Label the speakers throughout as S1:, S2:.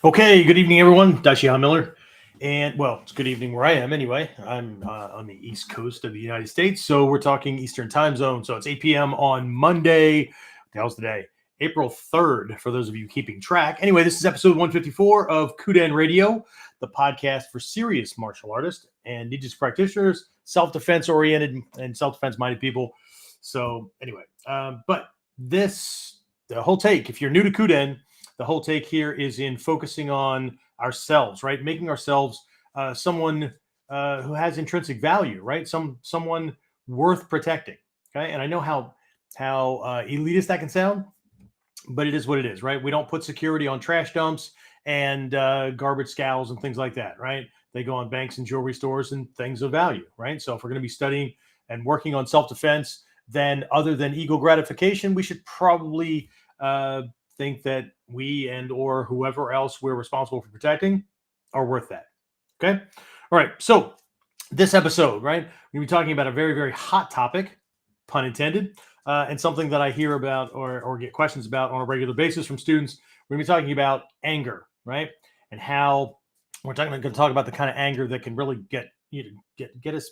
S1: Okay, good evening, everyone. Dashi Miller. And well, it's good evening where I am anyway. I'm on the East Coast of the United States. So we're talking Eastern time zone. So it's 8 p.m. on Monday. What the hell's today? April 3rd, for those of you keeping track. Anyway, this is episode 154 of KUDEN Radio, the podcast for serious martial artists and ninja practitioners, self-defense oriented and self-defense minded people. So anyway, but the whole take, if you're new to KUDEN, the whole take here is in focusing on ourselves, right? Making ourselves someone who has intrinsic value, right? Someone worth protecting. Okay, and I know how elitist that can sound, but it is what it is, right? We don't put security on trash dumps and garbage scows and things like that, right? They go on banks and jewelry stores and things of value, right? So if we're going to be studying and working on self-defense, then other than ego gratification, we should probably think that we and or whoever else we're responsible for protecting are worth that. Okay. All right. So this episode, right, we're going to be talking about a very, very hot topic, pun intended, and something that I hear about or get questions about on a regular basis from students. We're going to be talking about anger, right, and how we're going to talk about the kind of anger that can really get us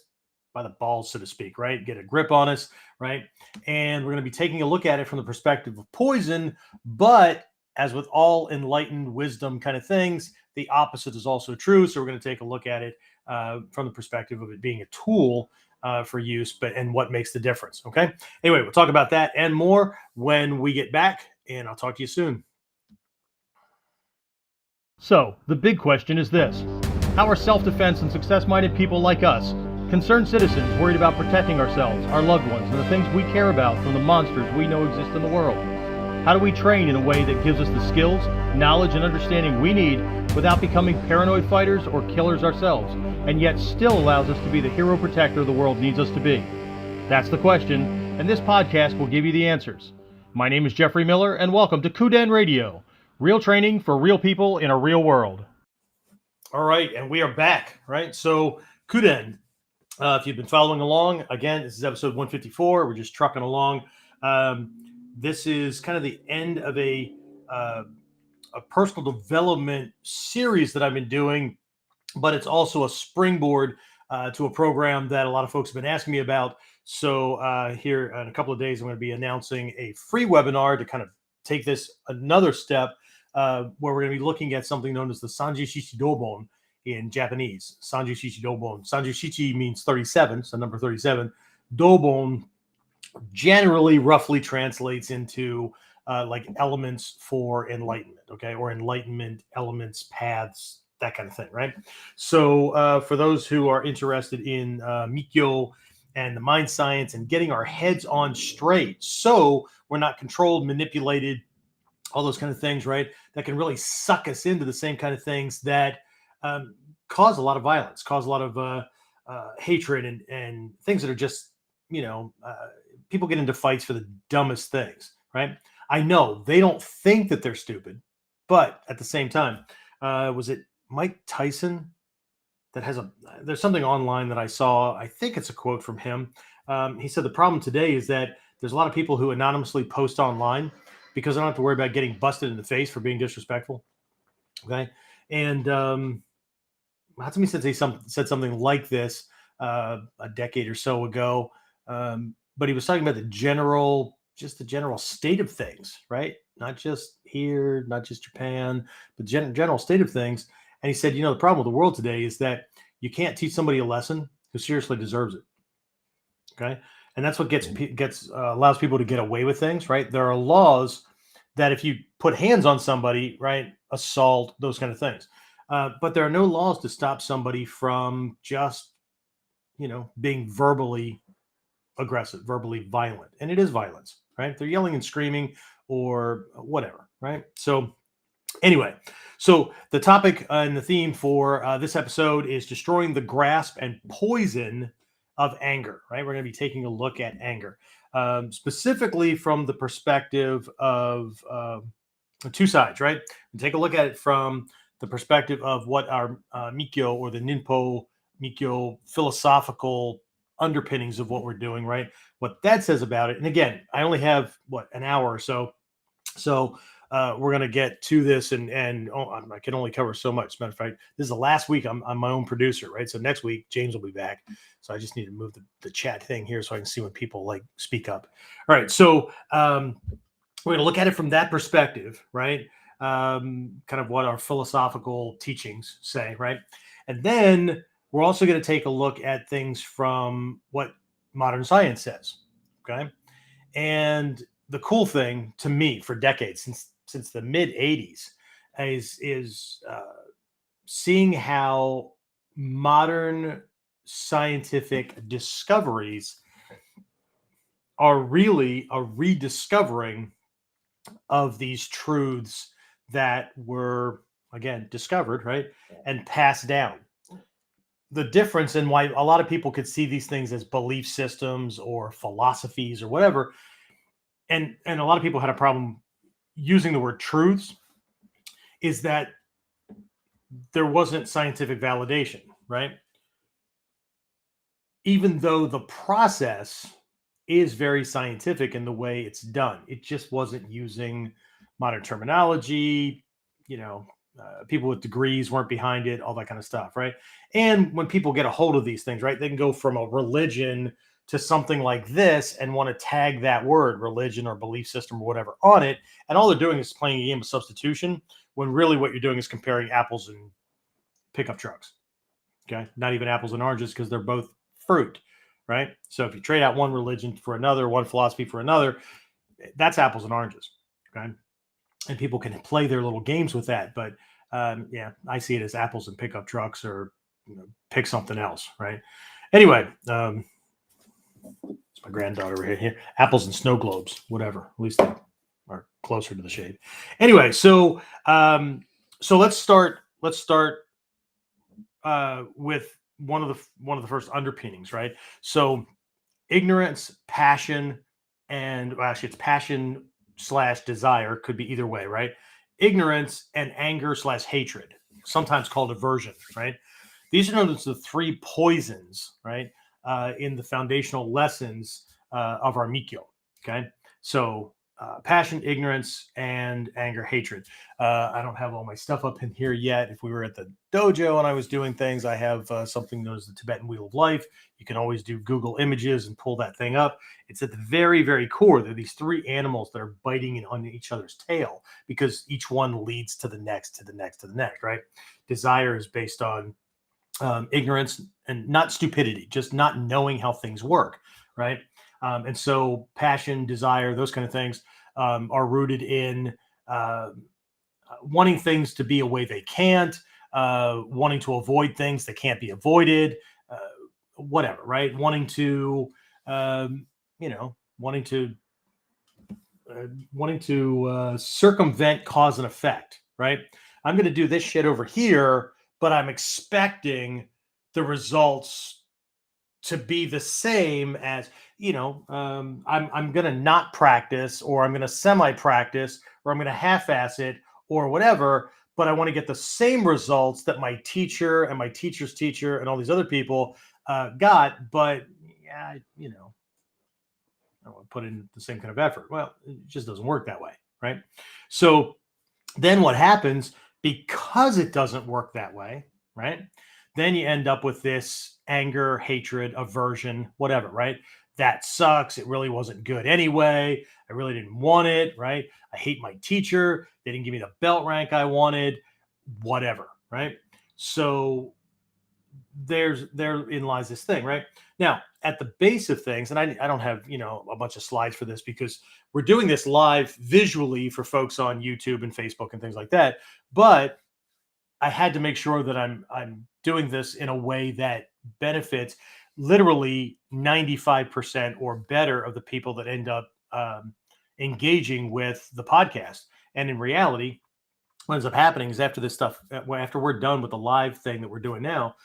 S1: by the balls, so to speak, right? Get a grip on us, right? And we're going to be taking a look at it from the perspective of poison, but as with all enlightened wisdom kind of things, the opposite is also true. So we're going to take a look at it from the perspective of it being a tool for use, and what makes the difference. Okay. Anyway, we'll talk about that and more when we get back, and I'll talk to you soon. So the big question is this: how are self-defense and success-minded people like us, concerned citizens worried about protecting ourselves, our loved ones, and the things we care about from the monsters we know exist in the world? How do we train in a way that gives us the skills, knowledge, and understanding we need without becoming paranoid fighters or killers ourselves, and yet still allows us to be the hero protector the world needs us to be? That's the question, and this podcast will give you the answers. My name is Jeffrey Miller, and welcome to KUDEN Radio, real training for real people in a real world. All right, and we are back, right? So KUDEN, if you've been following along, again, this is episode 154. We're just trucking along. This is kind of the end of a personal development series that I've been doing, but it's also a springboard to a program that a lot of folks have been asking me about. So here in a couple of days, I'm going to be announcing a free webinar to kind of take this another step, where we're going to be looking at something known as the Sanji Shichi Dobon in Japanese. Sanji Shichi Dobon. Sanji Shichi means 37, so number 37. Dobon generally roughly translates into like elements for enlightenment, okay, or enlightenment elements, paths, that kind of thing, right? So for those who are interested in Mikyo and the mind science and getting our heads on straight, so we're not controlled, manipulated, all those kind of things, right, that can really suck us into the same kind of things that cause a lot of violence, cause a lot of hatred, and things that are just, people get into fights for the dumbest things, right? I know they don't think that they're stupid, but at the same time, was it Mike Tyson that there's something online that I saw, I think it's a quote from him. He said the problem today is that there's a lot of people who anonymously post online because I don't have to worry about getting busted in the face for being disrespectful. Okay. And Hatsumi Sensei said something like this a decade or so ago. But he was talking about the general state of things, right? Not just here, not just Japan, but general state of things. And he said, the problem with the world today is that you can't teach somebody a lesson who seriously deserves it. Okay. And that's what allows people to get away with things, right? There are laws that if you put hands on somebody, right, assault, those kind of things. But there are no laws to stop somebody from just, being verbally aggressive, verbally violent. And it is violence, right? They're yelling and screaming or whatever, right? So anyway, so the topic and the theme for this episode is destroying the grasp and poison of anger, right? We're going to be taking a look at anger, specifically from the perspective of two sides, right? We take a look at it from the perspective of what our Mikyo or the Ninpo Mikyo philosophical underpinnings of what we're doing, right? What that says about it. And again, I only have an hour or so So we're going to get to this, and I can only cover so much. As a matter of fact, this is the last week I'm my own producer, right? So next week James will be back. So I just need to move the chat thing here so I can see when people like speak up. All right, so we're going to look at it from that perspective, right? Kind of what our philosophical teachings say, right? And then we're also going to take a look at things from what modern science says, okay? And the cool thing to me for decades, since the mid '80s, is seeing how modern scientific discoveries are really a rediscovering of these truths that were again discovered, right, and passed down. The difference in why a lot of people could see these things as belief systems or philosophies or whatever, and a lot of people had a problem using the word truths, is that there wasn't scientific validation, right? Even though the process is very scientific in the way it's done, it just wasn't using modern terminology. You know, people with degrees weren't behind it, all that kind of stuff, right? And when people get a hold of these things, right, they can go from a religion to something like this and want to tag that word religion or belief system or whatever on it, and all they're doing is playing a game of substitution, when really what you're doing is comparing apples and pickup trucks. Okay, not even apples and oranges, because they're both fruit, right? So if you trade out one religion for another, one philosophy for another, that's apples and oranges. Okay, and people can play their little games with that, but yeah, I see it as apples and pickup trucks, or pick something else, right? Anyway, it's my granddaughter right here. Apples and snow globes, whatever. At least they are closer to the shade. Anyway, so so let's start. With one of the first underpinnings, right? So ignorance, passion, and well, actually, it's passion slash desire, could be either way, right? Ignorance and anger slash hatred, sometimes called aversion, right? These are known as the three poisons, right? In the foundational lessons of our Mikyo. Okay, so passion, ignorance, and anger, hatred. I don't have all my stuff up in here yet. If we were at the dojo and I was doing things, I have something known as the Tibetan Wheel of Life. You can always do Google Images and pull that thing up. It's at the very, very core. There are these three animals that are biting on each other's tail, because each one leads to the next, to the next, to the next, right? Desire is based on ignorance, and not stupidity, just not knowing how things work, right? And so passion, desire, those kind of things are rooted in wanting things to be a way they can't, wanting to avoid things that can't be avoided, uh, whatever, right? Wanting to, wanting to, circumvent cause and effect, right? I'm going to do this shit over here, but I'm expecting the results to be the same as, I'm going to not practice, or I'm going to semi practice, or I'm going to half ass it, or whatever, but I want to get the same results that my teacher and my teacher's teacher and all these other people got. But yeah, I want to put in the same kind of effort. Well, it just doesn't work that way, right? So then what happens, because it doesn't work that way, right? Then you end up with this anger, hatred, aversion, whatever, right? That sucks. It really wasn't good anyway. I really didn't want it, right? I hate my teacher. They didn't give me the belt rank I wanted, whatever, right? So therein lies this thing, right? Now, at the base of things, and I don't have a bunch of slides for this, because we're doing this live visually for folks on YouTube and Facebook and things like that, but I had to make sure that I'm doing this in a way that benefits literally 95% or better of the people that end up engaging with the podcast. And in reality, what ends up happening is, after this stuff, after we're done with the live thing that we're doing now,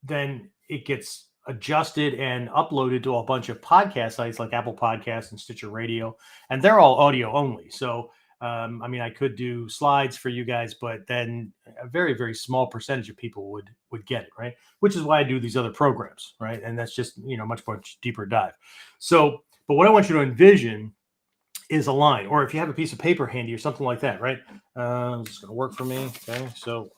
S1: then it gets adjusted and uploaded to a bunch of podcast sites like Apple Podcasts and Stitcher Radio, and they're all audio only. So, I could do slides for you guys, but then a very, very small percentage of people would get it, right? Which is why I do these other programs, right? And that's just much deeper dive. So, but what I want you to envision is a line, or if you have a piece of paper handy or something like that, right? It's going to work for me. Okay, so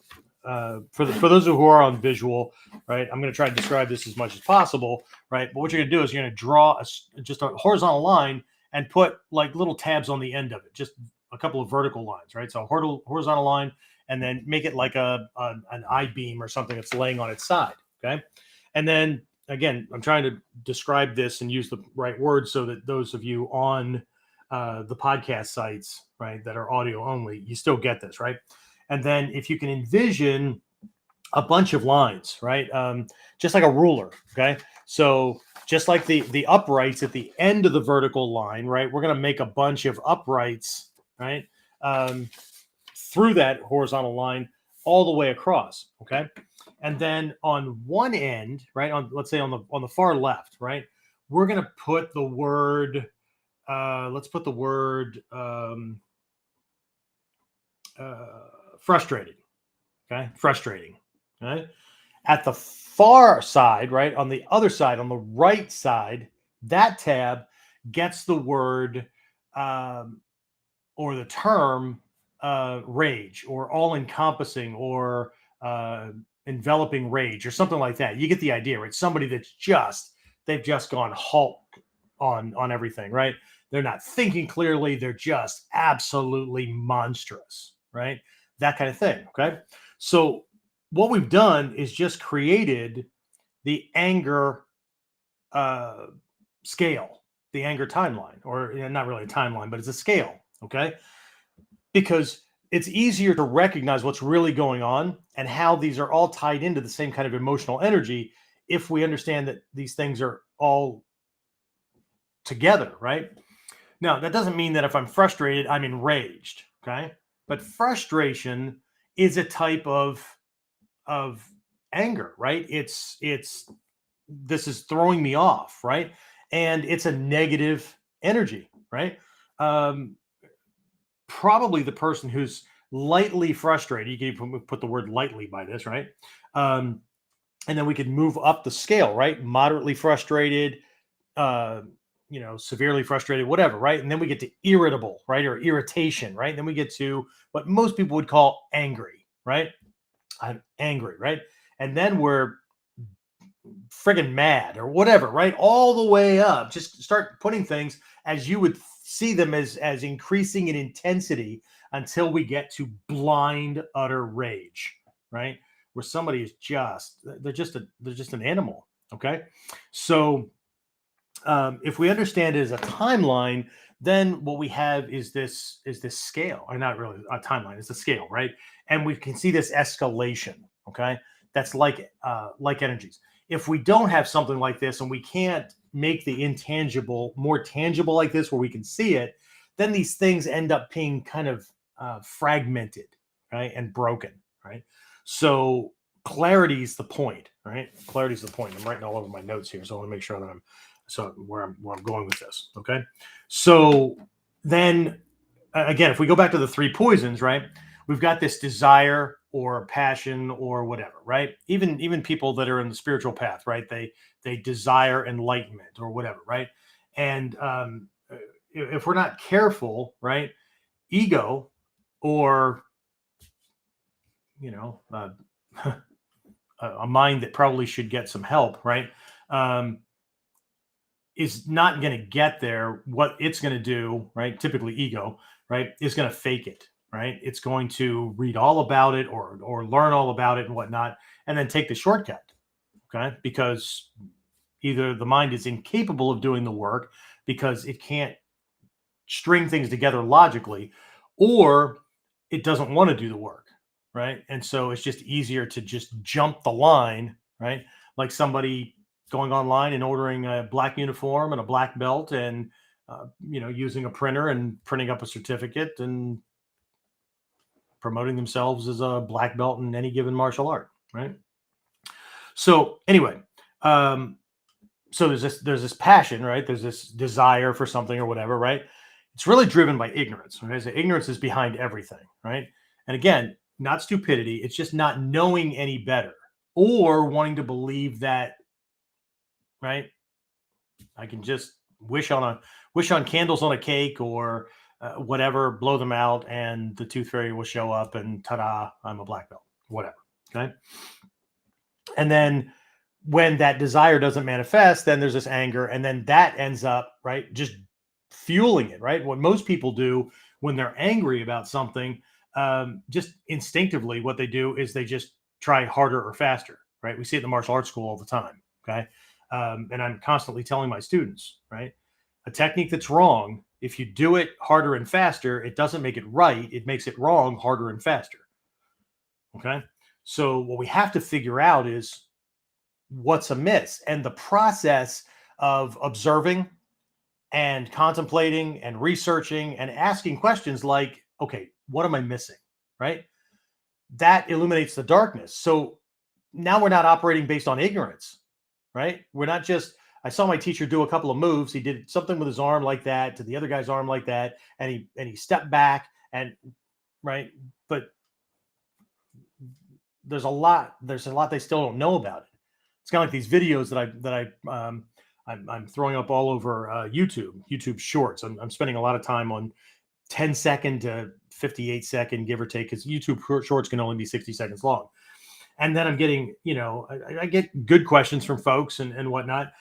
S1: for those who are on visual, right, I'm going to try to describe this as much as possible, right? But what you're going to do is you're going to draw just a horizontal line and put like little tabs on the end of it, just a couple of vertical lines, right? So horizontal line, and then make it like an I-beam or something that's laying on its side, okay? And then again, I'm trying to describe this and use the right words so that those of you on the podcast sites, right, that are audio only, you still get this, right? And then if you can envision a bunch of lines, right, just like a ruler, okay? So just like the uprights at the end of the vertical line, right, we're going to make a bunch of uprights, right, through that horizontal line all the way across, okay? And then on one end, right, on, let's say on the far left, right, we're going to put the word, let's put the word frustrated, okay? Frustrating, right? At the far side, right, on the other side, on the right side, that tab gets the word or the term rage, or all-encompassing, or enveloping rage, or something like that. You get the idea, right? Somebody that's they've just gone Hulk on everything, right? They're not thinking clearly. They're just absolutely monstrous, right? That kind of thing, okay? So what we've done is just created the anger scale, the anger timeline, or not really a timeline, but it's a scale, okay? Because it's easier to recognize what's really going on and how these are all tied into the same kind of emotional energy if we understand that these things are all together, right? Now, that doesn't mean that if I'm frustrated, I'm enraged, okay? But frustration is a type of anger, right? It's this is throwing me off, right? And it's a negative energy, right? Probably the person who's lightly frustrated, you can put the word lightly by this, right? And then we could move up the scale, right? Moderately frustrated, severely frustrated, whatever, right? And then we get to irritable, right? Or irritation, right? Then we get to what most people would call angry, right? I'm angry, right? And then we're friggin' mad or whatever, right? All the way up. Just start putting things as you would see them as increasing in intensity until we get to blind, utter rage, right? Where somebody is they're just an animal. Okay. So if we understand it as a timeline, then what we have is this scale, or not really a timeline, it's a scale, right? And we can see this escalation. Okay. That's like energies. If we don't have something like this and we can't make the intangible more tangible like this, where we can see it, then these things end up being kind of fragmented, right, and broken, right? So clarity is the point, right? Clarity is the point. I'm writing all over my notes here, so I want to make sure that where I'm going with this. Okay, so then again, if we go back to the three poisons, right? We've got this desire or passion or whatever, right? Even people that are in the spiritual path, right? They desire enlightenment or whatever, right? And if we're not careful, right, ego, or a mind that probably should get some help, right, is not going to get there. What it's going to do, right, typically ego, right, is going to fake it, right? It's going to read all about it or learn all about it and whatnot, and then take the shortcut, okay? Because either the mind is incapable of doing the work because it can't string things together logically, or it doesn't want to do the work, right? And so it's just easier to just jump the line, right? Like somebody going online and ordering a black uniform and a black belt, and using a printer and printing up a certificate and promoting themselves as a black belt in any given martial art, right? So anyway, so there's this passion, right? There's this desire for something or whatever, right? It's really driven by ignorance, right? So ignorance is behind everything, right? And again, not stupidity. It's just not knowing any better, or wanting to believe that, right, I can just wish on wish on candles on a cake or whatever, blow them out, and the tooth fairy will show up, and ta-da, I'm a black belt, whatever. Okay. And then when that desire doesn't manifest, then there's this anger, and then that ends up, right, just fueling it, right? What most people do when they're angry about something, just instinctively, what they do is they just try harder or faster, right? We see it in the martial arts school all the time. Okay. And I'm constantly telling my students, right, a technique that's wrong, if you do it harder and faster, it doesn't make it right. It makes it wrong harder and faster. Okay. So what we have to figure out is what's amiss, and the process of observing and contemplating and researching and asking questions like, okay, what am I missing? Right. That illuminates the darkness. So now we're not operating based on ignorance, right? We're not just, I saw my teacher do a couple of moves. He did something with his arm like that to the other guy's arm like that, and he stepped back, and right. But there's a lot they still don't know about it. It's kind of like these videos I'm throwing up all over YouTube Shorts. I'm spending a lot of time on 10-second to 58-second, give or take, because YouTube Shorts can only be 60 seconds long. And then I'm getting, I get good questions from folks and whatnot.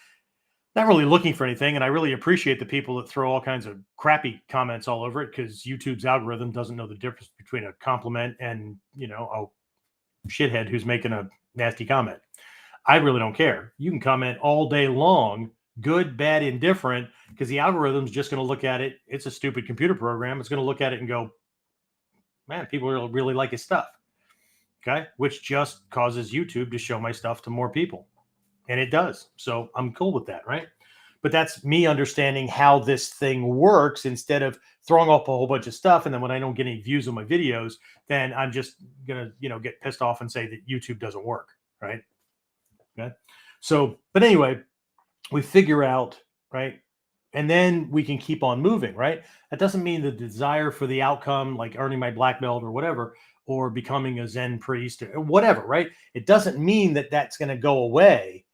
S1: Not really looking for anything, and I really appreciate the people that throw all kinds of crappy comments all over it, because YouTube's algorithm doesn't know the difference between a compliment and a shithead who's making a nasty comment. I really don't care. You can comment all day long, good, bad, indifferent, because the algorithm's just going to look at it. It's a stupid computer program. It's going to look at it and go, man, people really like his stuff. Okay. Which just causes YouTube to show my stuff to more people. And it does. So I'm cool with that. Right. But that's me understanding how this thing works, instead of throwing up a whole bunch of stuff. And then when I don't get any views on my videos, then I'm just going to, get pissed off and say that YouTube doesn't work. Right. Okay. So, but anyway, we figure out, right, and then we can keep on moving, right? That doesn't mean the desire for the outcome, like earning my black belt or whatever, or becoming a Zen priest or whatever, right? It doesn't mean that that's going to go away,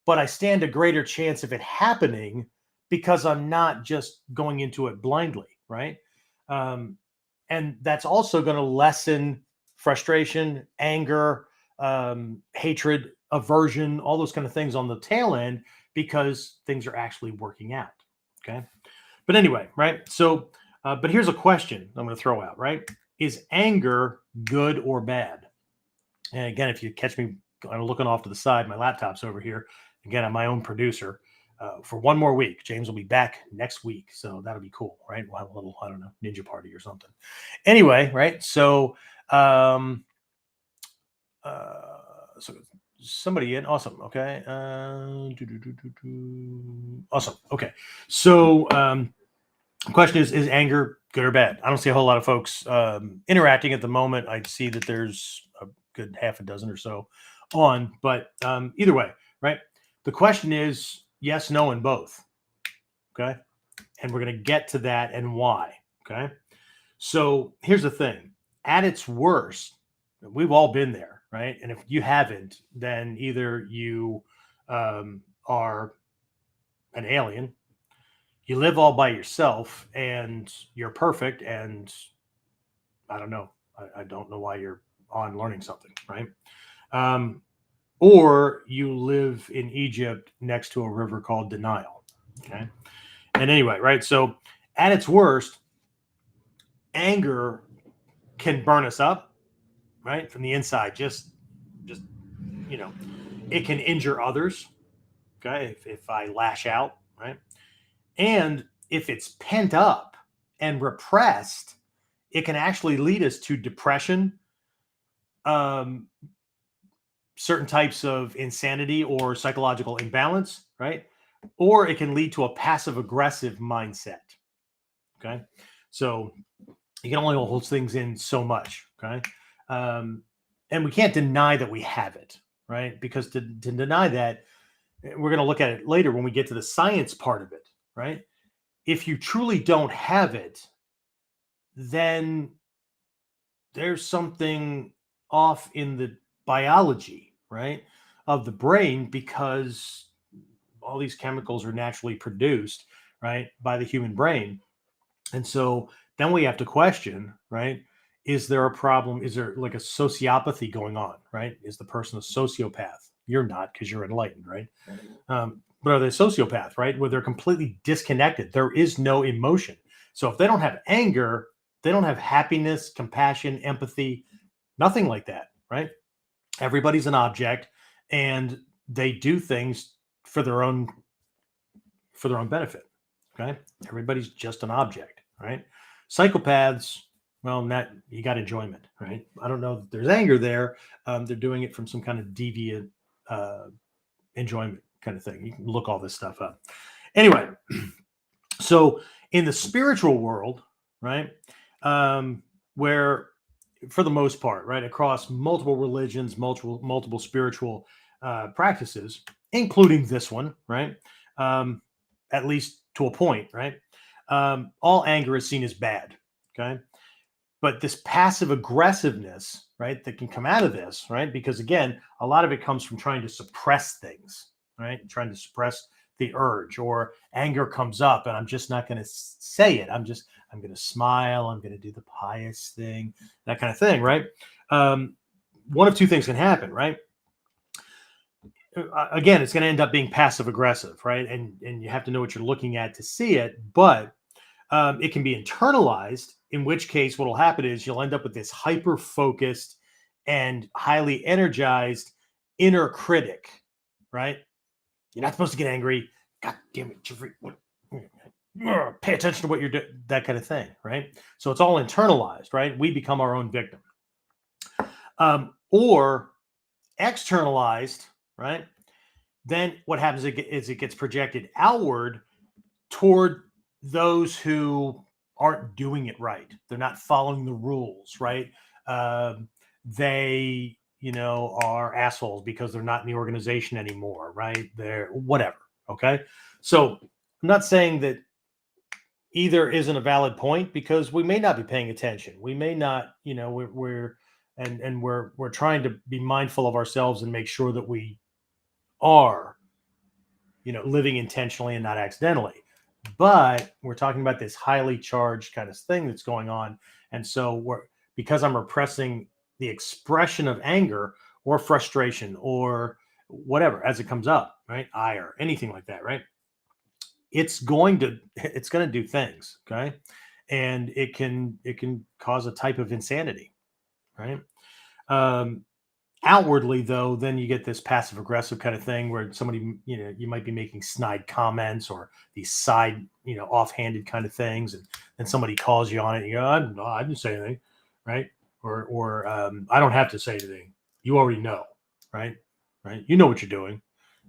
S1: but I stand a greater chance of it happening because I'm not just going into it blindly, right? And that's also going to lessen frustration, anger, hatred, aversion, all those kind of things on the tail end, because things are actually working out. Okay. But anyway, right. So, but here's a question I'm going to throw out, right? Is anger good or bad? And again, if you catch me, I'm looking off to the side, my laptop's over here. Again, I'm my own producer for one more week. James will be back next week. So that'll be cool, right? We'll have a little, I don't know, ninja party or something. Anyway, right. So, so somebody in, awesome. Okay. Awesome. Okay. So, the question is anger good or bad? I don't see a whole lot of folks interacting at the moment. I see that there's a good half a dozen or so on, but either way, right? The question is yes, no, and both. Okay. And we're going to get to that and why. Okay. So here's the thing. At its worst, we've all been there, right? And if you haven't, then either you are an alien, you live all by yourself, and you're perfect, and I don't know. I don't know why you're on learning something, right? Or you live in Egypt next to a river called denial. Okay. And anyway, right? So at its worst, anger can burn us up, right? From the inside, just it can injure others. Okay. If I lash out, right? And if it's pent up and repressed, it can actually lead us to depression, certain types of insanity or psychological imbalance, right? Or it can lead to a passive aggressive mindset. Okay. So you can only hold things in so much. Okay. And we can't deny that we have it, right? Because to deny that, we're going to look at it later when we get to the science part of it, right? If you truly don't have it, then there's something off in the biology, right, of the brain, because all these chemicals are naturally produced, right, by the human brain. And so then we have to question, right? Is there a problem? Is there like a sociopathy going on, right? Is the person a sociopath? You're not, because you're enlightened, right? But are they a sociopath, right? Where they're completely disconnected. There is no emotion. So if they don't have anger, they don't have happiness, compassion, empathy, nothing like that, right? Everybody's an object, and they do things for their own benefit. Okay, everybody's just an object, right? Psychopaths, well, that you got enjoyment, right? I don't know that there's anger there. They're doing it from some kind of deviant enjoyment kind of thing. You can look all this stuff up. Anyway, so in the spiritual world, right, where for the most part, right, across multiple religions, multiple spiritual practices, including this one, right, at least to a point, right, all anger is seen as bad, okay, but this passive aggressiveness, right, that can come out of this, right, because again, a lot of it comes from trying to suppress things, right, trying to suppress the urge, or anger comes up and I'm just not going to say it. I'm going to smile. I'm going to do the pious thing, that kind of thing, right? One of two things can happen, right? Again, it's going to end up being passive aggressive, right? And you have to know what you're looking at to see it, but it can be internalized, in which case what will happen is you'll end up with this hyper focused and highly energized inner critic, right? You're not supposed to get angry. God damn it, Jeffrey. Pay attention to what you're doing, that kind of thing, right? So it's all internalized, right? We become our own victim. Or externalized, right? Then what happens is it gets projected outward toward those who aren't doing it right. They're not following the rules, right? They are assholes because they're not in the organization anymore, right? They're whatever. Okay. So I'm not saying that either isn't a valid point, because we may not be paying attention. We may not, we're trying to be mindful of ourselves and make sure that we are, living intentionally and not accidentally. But we're talking about this highly charged kind of thing that's going on. And so because I'm repressing the expression of anger or frustration or whatever as it comes up, right? Ire, anything like that, right? It's going to do things, okay? And it can cause a type of insanity, right? Outwardly, though, then you get this passive aggressive kind of thing where somebody, you might be making snide comments or these side, offhanded kind of things, and then somebody calls you on it. And you go, I didn't say anything, right? Or I don't have to say anything. You already know, right? Right? You know what you're doing,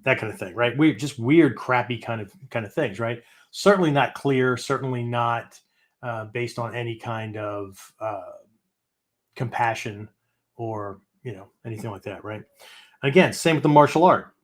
S1: that kind of thing, right? We just weird, crappy kind of things, right? Certainly not clear. Certainly not based on any kind of compassion or anything like that, right? Again, same with the martial art.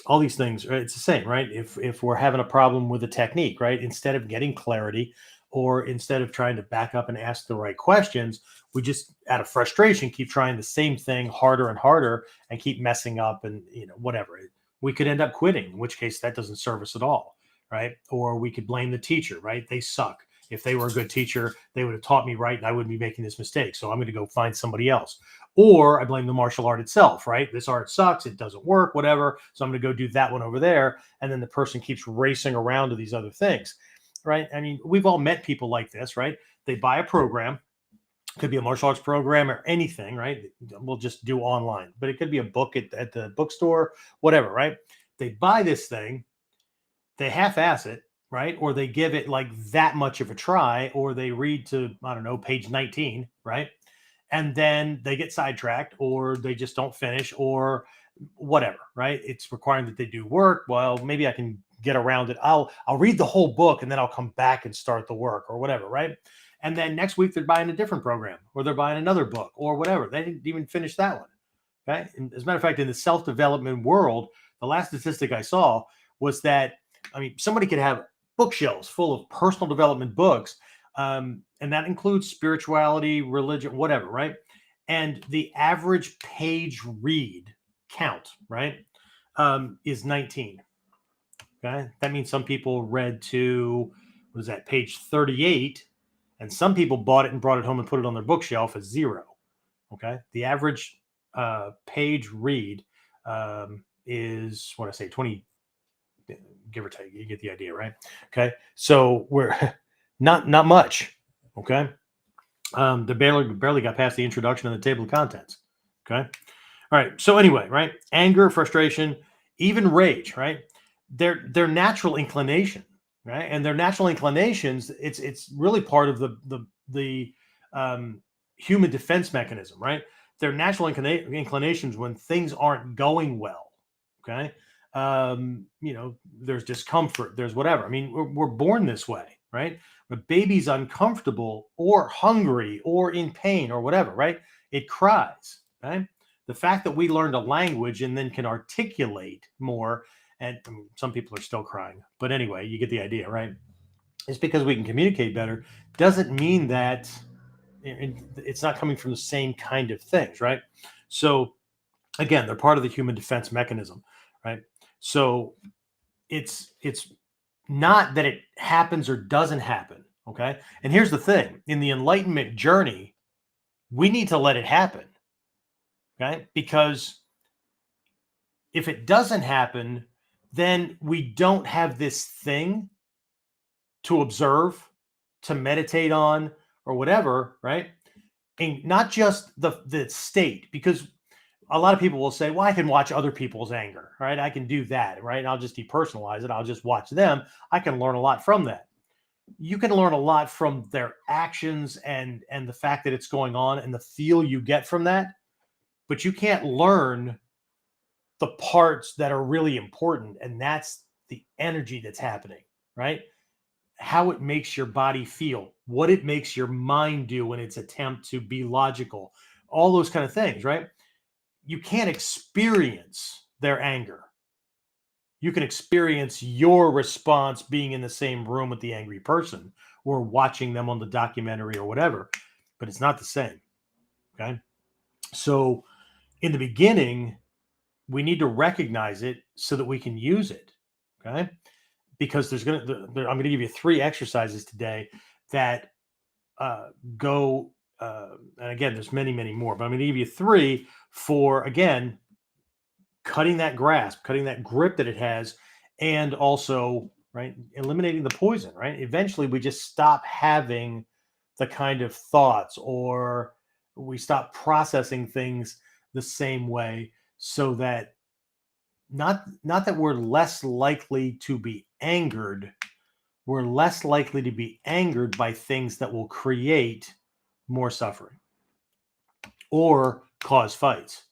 S1: All these things, right? It's the same, right? If we're having a problem with a technique, right? Instead of getting clarity, or instead of trying to back up and ask the right questions, we just, out of frustration, keep trying the same thing harder and harder and keep messing up, and whatever. We could end up quitting, in which case that doesn't serve us at all, right? Or we could blame the teacher, right? They suck. If they were a good teacher, they would have taught me right, and I wouldn't be making this mistake. So I'm going to go find somebody else. Or I blame the martial art itself, right? This art sucks. It doesn't work, whatever. So I'm going to go do that one over there. And then the person keeps racing around to these other things, right? I mean, we've all met people like this, right? They buy a program. Could be a martial arts program or anything, right? We'll just do online, but it could be a book at the bookstore, whatever, right? They buy this thing, they half-ass it, right? Or they give it like that much of a try, or they read to, I don't know, page 19, right? And then they get sidetracked, or they just don't finish, or whatever, right? It's requiring that they do work. Well, maybe I can get around it. I'll read the whole book and then I'll come back and start the work, or whatever, right? And then next week they're buying a different program, or they're buying another book, or whatever. They didn't even finish that one. Okay. And as a matter of fact, in the self-development world, the last statistic I saw was that, somebody could have bookshelves full of personal development books, and that includes spirituality, religion, whatever, right? And the average page read count, right, is 19. Okay. That means some people read to, what is that, page 38, and some people bought it and brought it home and put it on their bookshelf as 0. Okay. The average page read is, what I say, 20, give or take. You get the idea, right? Okay. So we're not much. Okay. They barely got past the introduction and the table of contents. Okay. All right. So anyway, right? Anger, frustration, even rage, right? They're natural inclination, right? And their natural inclinations, it's really part of the human defense mechanism, right? Their natural inclinations when things aren't going well. Okay. There's discomfort, there's whatever. I mean, we're born this way, right? When a baby's uncomfortable or hungry or in pain or whatever, right? It cries, right? The fact that we learned a language and then can articulate more, and some people are still crying, but anyway, you get the idea, right? It's because we can communicate better. Doesn't mean that it's not coming from the same kind of things, right? So again, they're part of the human defense mechanism, right? So it's not that it happens or doesn't happen, okay? And here's the thing: in the enlightenment journey, we need to let it happen. Okay. Because if it doesn't happen, then we don't have this thing to observe, to meditate on, or whatever, right? And not just the state, because a lot of people will say, well, I can watch other people's anger, right? I can do that, right? And I'll just depersonalize it. I'll just watch them. I can learn a lot from that. You can learn a lot from their actions and the fact that it's going on and the feel you get from that. But you can't learn the parts that are really important, and that's the energy that's happening, right? How it makes your body feel, what it makes your mind do in its attempt to be logical, all those kind of things, right? You can't experience their anger. You can experience your response being in the same room with the angry person or watching them on the documentary or whatever, but it's not the same, okay? So in the beginning, we need to recognize it so that we can use it. Okay. Because I'm going to give you 3 exercises today that go, and again, there's many, many more, but I'm going to give you 3 for, again, cutting that grasp, cutting that grip that it has, and also, right, eliminating the poison, right? Eventually, we just stop having the kind of thoughts, or we stop processing things the same way, so that not that we're less likely to be angered, we're less likely to be angered by things that will create more suffering or cause fights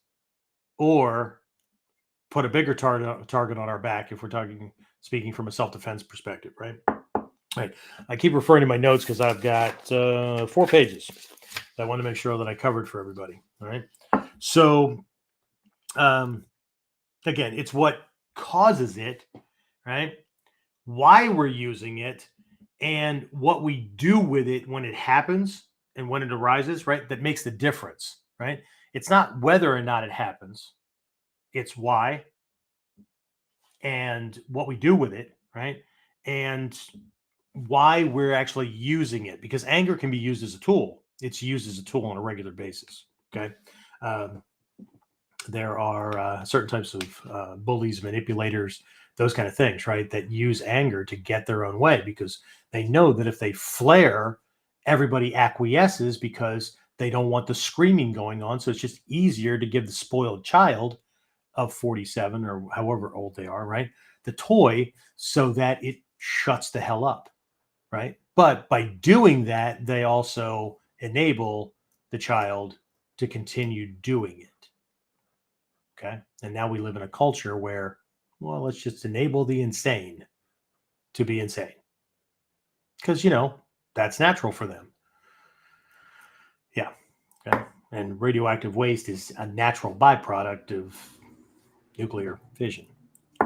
S1: or put a bigger target on our back, if we're speaking from a self-defense perspective, right? Right. I keep referring to my notes because I've got 4 pages that I want to make sure that I covered for everybody. All right. So again, it's what causes it, right? Why we're using it, and what we do with it when it happens and when it arises, right? That makes the difference, right? It's not whether or not it happens, it's why and what we do with it, right? And why we're actually using it, because anger can be used as a tool. It's used as a tool on a regular basis, okay? There are certain types of bullies, manipulators, those kind of things, right? That use anger to get their own way, because they know that if they flare, everybody acquiesces because they don't want the screaming going on. So it's just easier to give the spoiled child of 47 or however old they are, right, the toy, so that it shuts the hell up, right? But by doing that, they also enable the child to continue doing it. Okay. And now we live in a culture where, well, let's just enable the insane to be insane. Because, that's natural for them. Yeah. Okay. And radioactive waste is a natural byproduct of nuclear fission.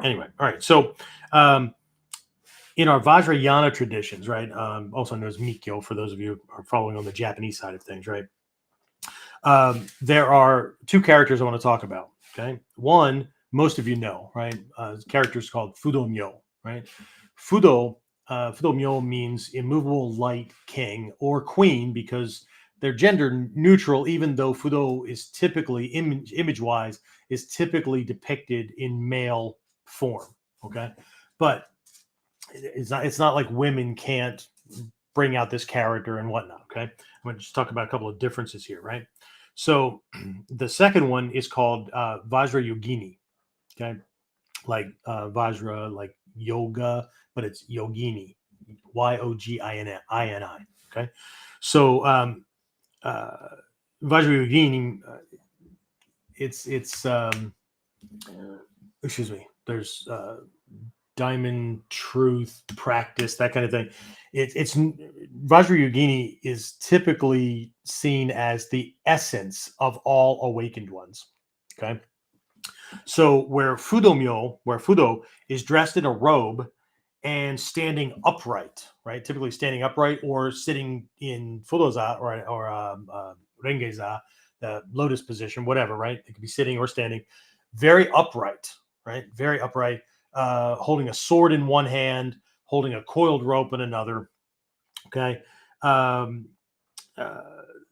S1: Anyway, all right. So, in our Vajrayana traditions, right, also known as Mikyo, for those of you who are following on the Japanese side of things, right, there are 2 characters I want to talk about. Okay. One, most of you know, right? Characters called Fudomyo, right? Fudo, Fudomyo means immovable light king or queen because they're gender neutral, even though Fudo is typically, image wise, is typically depicted in male form. Okay. But it's not like women can't bring out this character and whatnot. Okay. I'm going to just talk about a couple of differences here, right? So the second one is called Vajra Yogini. Okay. Like Vajra, like yoga, but it's Yogini, Yogini. Okay. So uh, Vajra Yogini, it's excuse me. There's diamond truth practice, that kind of thing. It's Vajrayogini is typically seen as the essence of all awakened ones. Okay, so where Fudo is dressed in a robe and standing upright, right? Typically standing upright or sitting in Fudoza or Rengeza, the lotus position, whatever, right? It could be sitting or standing, very upright, right? Very upright, holding a sword in one hand, holding a coiled rope in another. Okay. Um, uh,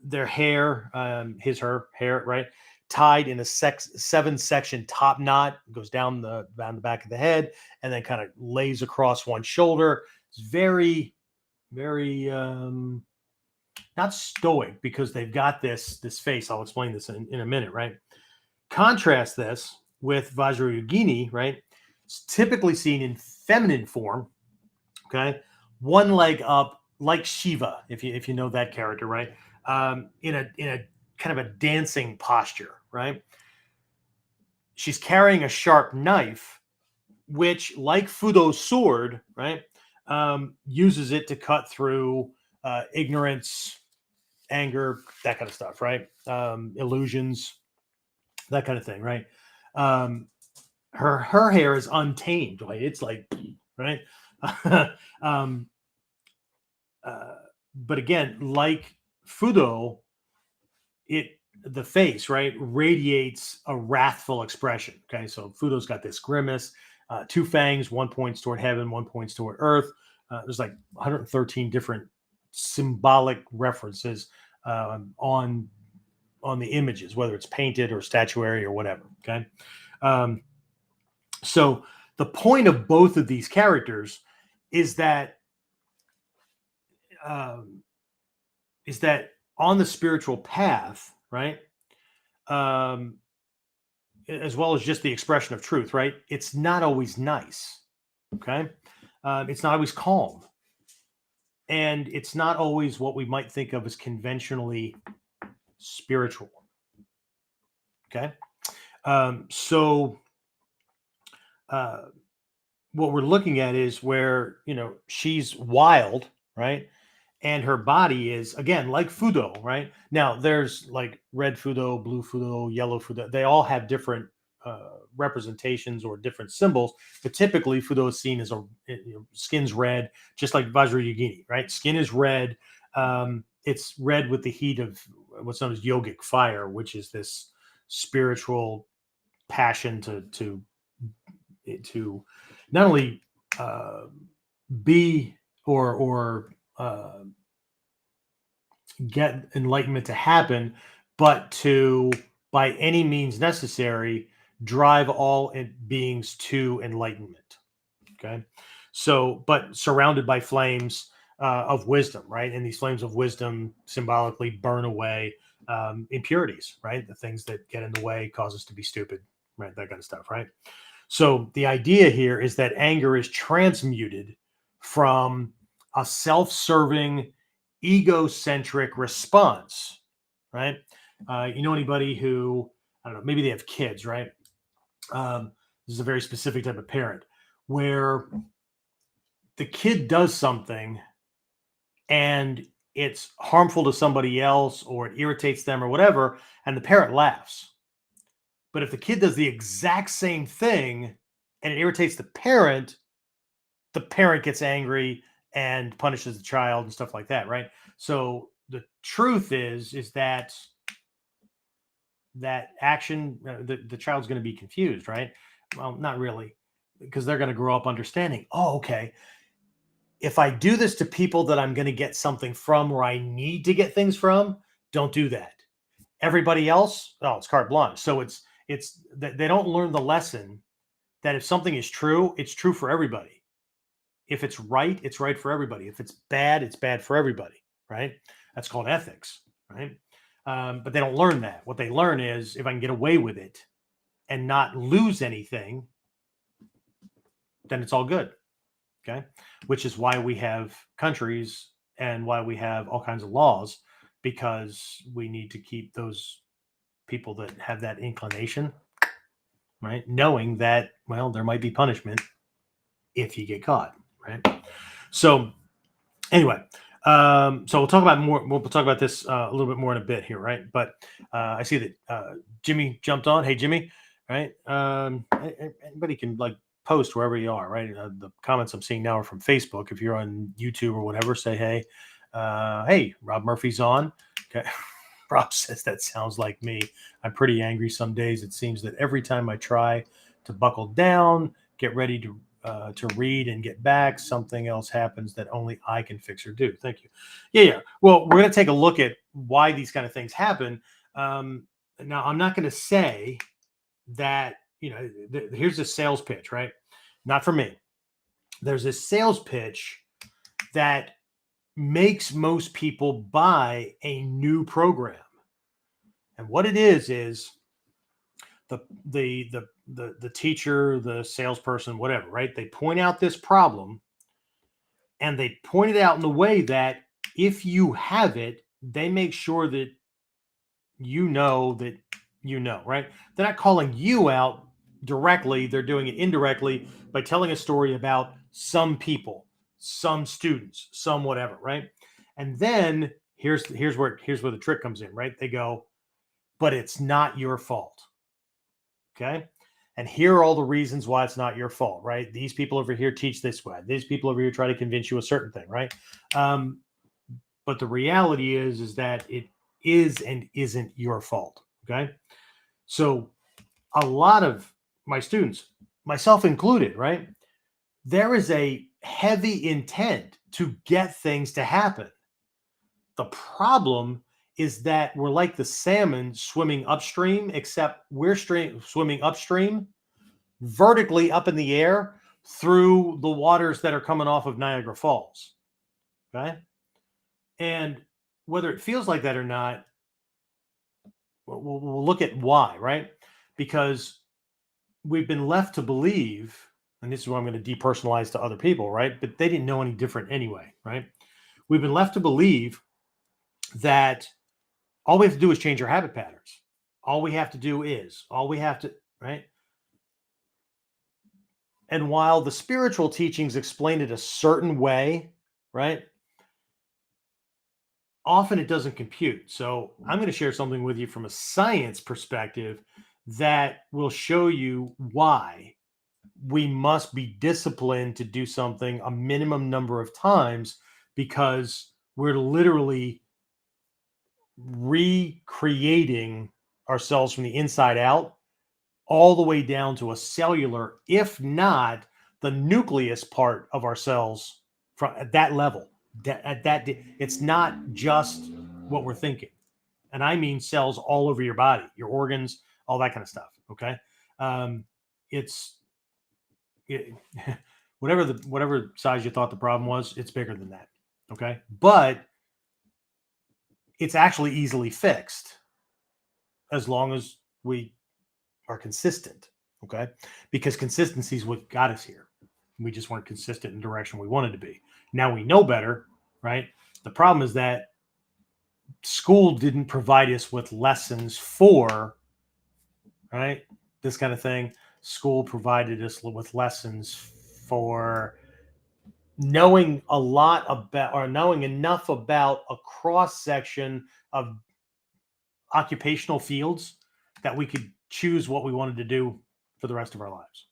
S1: their hair, her hair, right, tied in a seven section top knot, goes down the back of the head, and then kind of lays across one shoulder. It's very, very not stoic because they've got this face. I'll explain this in a minute, right? Contrast this with Vajrayogini, right? It's typically seen in feminine form. Okay, one leg up, like Shiva, if you know that character, right? In a kind of a dancing posture, right? She's carrying a sharp knife, which, like Fudo's sword, right, uses it to cut through ignorance, anger, that kind of stuff, right? Illusions, that kind of thing, right? Um, her hair is untamed, right? It's like, right? um, uh, but again, like Fudo, the face, right, radiates a wrathful expression. Okay, so Fudo's got this grimace, two fangs, one points toward heaven, one points toward earth. There's like 113 different symbolic references on the images, whether it's painted or statuary or whatever. Okay, um, so the point of both of these characters is that um, on the spiritual path, right? Um, as well as just the expression of truth, right? It's not always nice. Okay. It's not always calm. And it's not always what we might think of as conventionally spiritual. Okay. So, what we're looking at is where, she's wild, right? And her body is, again, like Fudo, right? Now there's like red Fudo, blue Fudo, yellow Fudo. They all have different representations or different symbols, but typically Fudo is seen as skin's red, just like Vajrayogini, right? Skin is red. It's red with the heat of what's known as yogic fire, which is this spiritual passion to not only be or get enlightenment to happen, but to, by any means necessary, drive all beings to enlightenment. Okay. So, but surrounded by flames of wisdom, right? And these flames of wisdom symbolically burn away impurities, right? The things that get in the way, cause us to be stupid, right? That kind of stuff, right? So the idea here is that anger is transmuted from a self-serving, egocentric response, right? Anybody who, I don't know, maybe they have kids, right? This is a very specific type of parent where the kid does something and it's harmful to somebody else or it irritates them or whatever, and the parent laughs. But if the kid does the exact same thing and it irritates the parent gets angry and punishes the child and stuff like that, right? So the truth is that action, the child's going to be confused, right? Well, not really.
S2: because they're going to grow up understanding, oh, okay, if I do this to people that I'm going to get something from or I need to get things from, don't do that. Everybody else, oh, it's carte blanche. So it's they don't learn the lesson that if something is true, it's true for everybody. If it's right for everybody. If it's bad for everybody, right? That's called ethics, right? But they don't learn that. What they learn is if I can get away with it and not lose anything, then it's all good. Okay. Which is why we have countries and why we have all kinds of laws, because we need to keep those people that have that inclination, right? Knowing that, well, there might be punishment if you get caught, right? So anyway, so we'll talk about more. We'll talk about this a little bit more in a bit here, right? But I see that Jimmy jumped on. Hey, Jimmy, right? Anybody can like post wherever you are, right? The comments I'm seeing now are from Facebook. If you're on YouTube or whatever, say hey. Hey, Rob Murphy's on. Okay. Rob says that sounds like me. I'm pretty angry some days. It seems that every time I try to buckle down, get ready to read and get back, something else happens that only I can fix or do. Thank you. Yeah. Well, we're going to take a look at why these kind of things happen. Now, I'm not going to say that, here's a sales pitch, right? Not for me. There's a sales pitch that makes most people buy a new program. And what it is the teacher, the salesperson, whatever, right? They point out this problem and they point it out in a way that if you have it, they make sure that right? They're not calling you out directly. They're doing it indirectly by telling a story about some people, some students, some whatever, right? And then here's where the trick comes in, right? They go, but it's not your fault. Okay. And here are all the reasons why it's not your fault, right? These people over here teach this way. These people over here try to convince you a certain thing, right? But the reality is that it is and isn't your fault. Okay. So a lot of my students, myself included, right? There is a heavy intent to get things to happen. The problem is that we're like the salmon swimming upstream, except we're swimming upstream, vertically up in the air through the waters that are coming off of Niagara Falls. Okay. And whether it feels like that or not, we'll look at why, right? Because we've been left to believe, and this is what I'm going to depersonalize to other people, right? But they didn't know any different anyway, right? We've been left to believe that all we have to do is change our habit patterns. All we have to, right? And while the spiritual teachings explain it a certain way, right? Often it doesn't compute. So I'm going to share something with you from a science perspective that will show you why we must be disciplined to do something a minimum number of times, because we're literally recreating ourselves from the inside out, all the way down to a cellular, if not the nucleus part of our cells, from at that level. It's not just what we're thinking, and I mean cells all over your body, your organs, all that kind of stuff. Okay, whatever size you thought the problem was, it's bigger than that. Okay, but it's actually easily fixed as long as we are consistent. Okay, because consistency is what got us here. We just weren't consistent in the direction we wanted to be. Now we know better, right? The problem is that school didn't provide us with lessons for, right, this kind of thing. School provided us with lessons for knowing a lot about, or knowing enough about a cross section of occupational fields that we could choose what we wanted to do for the rest of our lives,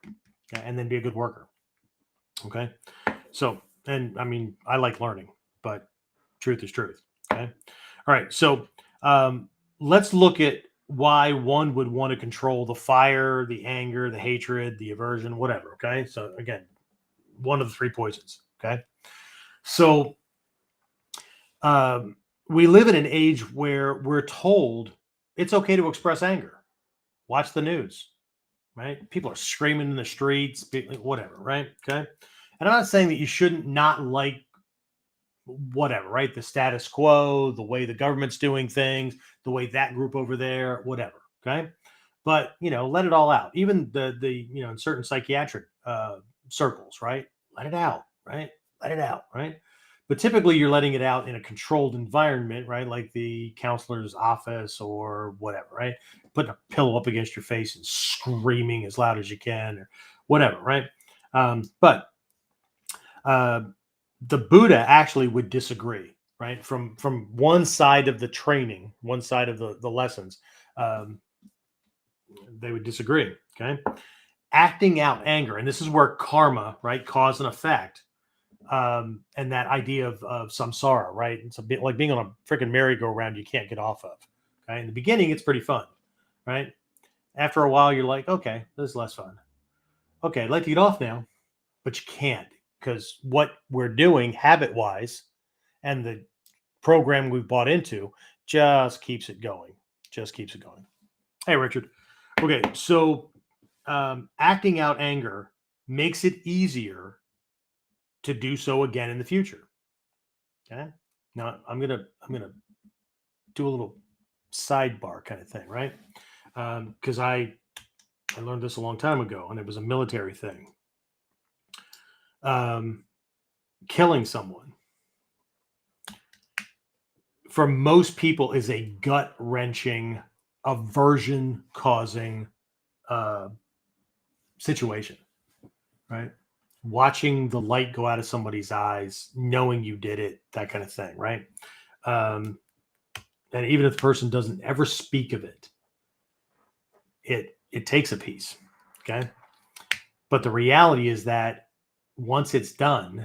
S2: okay, and then be a good worker. Okay. So, and I mean, I like learning, but truth is truth. Okay. All right. So let's look at why one would want to control the fire, the anger, the hatred, the aversion, whatever. Okay. So again, one of the three poisons. Okay. So we live in an age where we're told it's okay to express anger. Watch the news, right? People are screaming in the streets, whatever, right? Okay. And I'm not saying that you shouldn't not like whatever, right? The status quo, the way the government's doing things, the way that group over there, whatever. Okay. But let it all out. Even the in certain psychiatric circles, right? Let it out, right? Let it out, right? But typically you're letting it out in a controlled environment, right? Like the counselor's office or whatever, right? Putting a pillow up against your face and screaming as loud as you can or whatever, right? But the Buddha actually would disagree, right? From one side of the training, one side of the lessons, they would disagree. Okay, acting out anger, and this is where karma, right, cause and effect, and that idea of samsara, right? It's a bit like being on a freaking merry-go-round you can't get off of. Okay, in the beginning, it's pretty fun, right? After a while, you're like, okay, this is less fun. Okay, I'd like to get off now, but you can't because what we're doing habit-wise and the program we've bought into just keeps it going. Just keeps it going. Hey, Richard. Okay, so acting out anger makes it easier to do so again in the future. Okay. Now I'm gonna do a little sidebar kind of thing, right? Because I learned this a long time ago, and it was a military thing. Killing someone for most people is a gut wrenching, aversion causing situation, right? Watching the light go out of somebody's eyes, knowing you did it, that kind of thing, right? And even if the person doesn't ever speak of it, it takes a piece, okay? But the reality is that once it's done,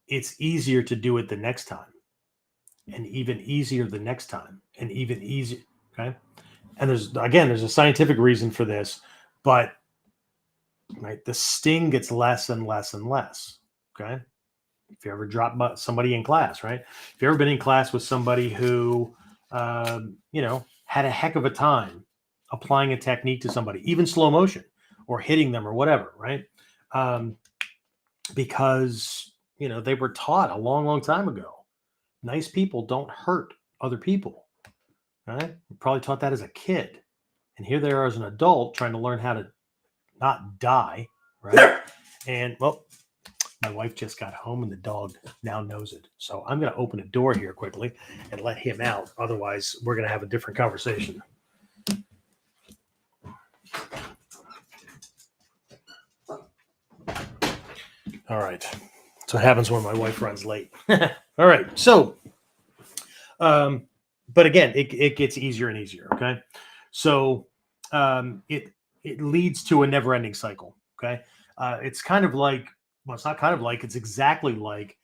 S2: it's easier to do it the next time, and even easier the next time, and even easier, okay? And there's a scientific reason for this, but right, the sting gets less and less and less. Okay. If you ever drop somebody in class, right? If you ever been in class with somebody who, had a heck of a time applying a technique to somebody, even slow motion or hitting them or whatever, right? Because, they were taught a long, long time ago. Nice people don't hurt other people, right? You probably taught that as a kid. And here they are as an adult trying to learn how to not die, right? And well, my wife just got home and the dog now knows it. So I'm going to open a door here quickly and let him out. Otherwise, we're going to have a different conversation. All right. So what happens when my wife runs late. All right. So, but again, it gets easier and easier. Okay. So it leads to a never ending cycle. Okay. It's kind of like, well, it's not kind of like, it's exactly like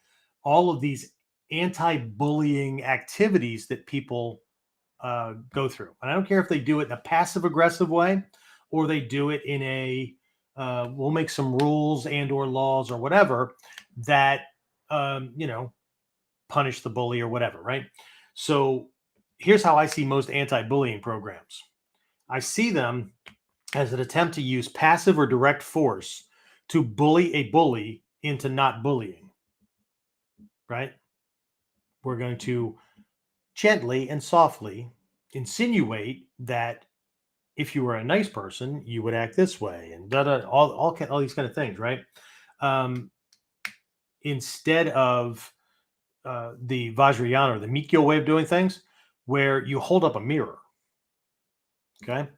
S2: all of these anti-bullying activities that people go through. And I don't care if they do it in a passive aggressive way or they do it in a we'll make some rules and or laws or whatever that punish the bully or whatever, right? So here's how I see most anti-bullying programs. I see them as an attempt to use passive or direct force to bully a bully into not bullying, right? We're going to gently and softly insinuate that if you were a nice person, you would act this way, and all these kind of things, right? Instead of the Vajrayana or the Mikyo way of doing things, where you hold up a mirror. Okay,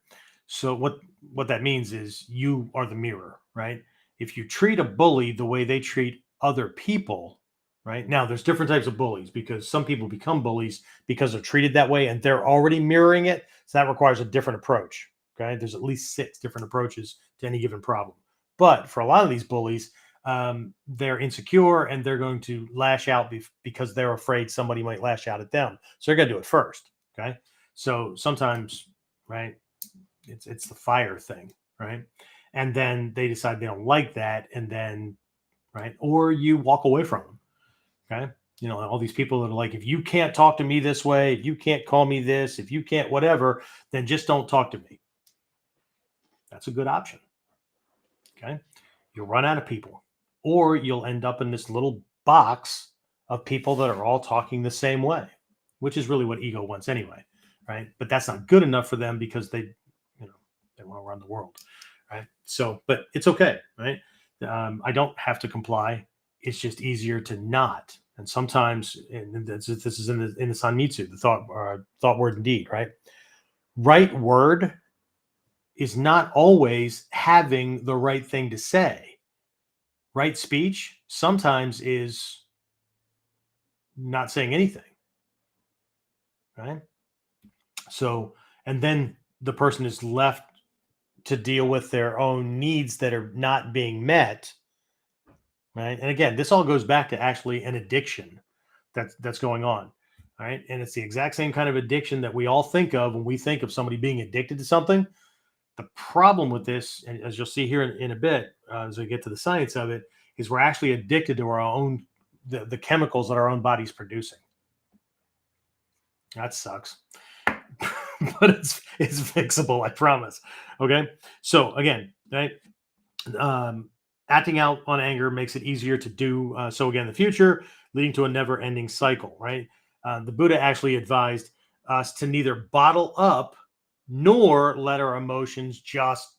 S2: so what that means is you are the mirror, right? If you treat a bully the way they treat other people, right? Now, there's different types of bullies because some people become bullies because they're treated that way and they're already mirroring it. So that requires a different approach. Okay, there's at least 6 different approaches to any given problem. But for a lot of these bullies, they're insecure and they're going to lash out because they're afraid somebody might lash out at them. So they're going to do it first. Okay. So sometimes, right, it's the fire thing, right? And then they decide they don't like that, and then right, or you walk away from them. Okay, all these people that are like, if you can't talk to me this way, if you can't call me this, if you can't whatever, then just don't talk to me. That's a good option. Okay, you'll run out of people, or you'll end up in this little box of people that are all talking the same way, which is really what ego wants anyway, right? But that's not good enough for them because they want to run the world, right? So, but it's okay, right? I don't have to comply. It's just easier to not. And sometimes, and this is in the Sanmitsu, the thought, word, and deed, right? Right word is not always having the right thing to say. Right speech sometimes is not saying anything, right? So, and then the person is left to deal with their own needs that are not being met, right? And again, this all goes back to actually an addiction that's going on, right? And it's the exact same kind of addiction that we all think of when we think of somebody being addicted to something. The problem with this, and as you'll see here in a bit, as we get to the science of it, is we're actually addicted to our own the chemicals that our own body's producing. That sucks, but it's fixable, I promise. Okay, so again, right, acting out on anger makes it easier to do so again in the future, leading to a never-ending cycle. Right, the Buddha actually advised us to neither bottle up nor let our emotions just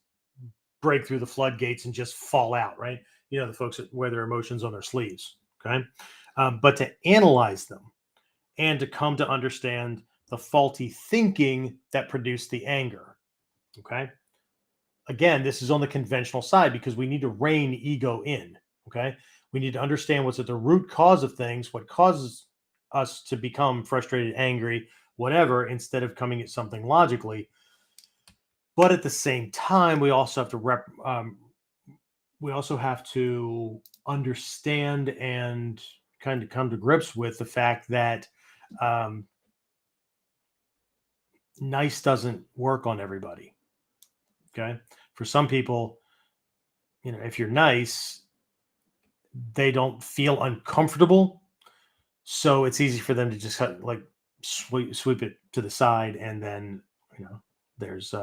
S2: break through the floodgates and just fall out, right? The folks that wear their emotions on their sleeves, okay? But to analyze them and to come to understand the faulty thinking that produced the anger, okay? Again, this is on the conventional side because we need to rein ego in, okay? We need to understand what's at the root cause of things, what causes us to become frustrated, angry, whatever, instead of coming at something logically. But at the same time, we also have to understand and kind of come to grips with the fact that nice doesn't work on everybody. Okay, for some people, if you're nice, they don't feel uncomfortable, so it's easy for them to just like sweep it to the side, and then there's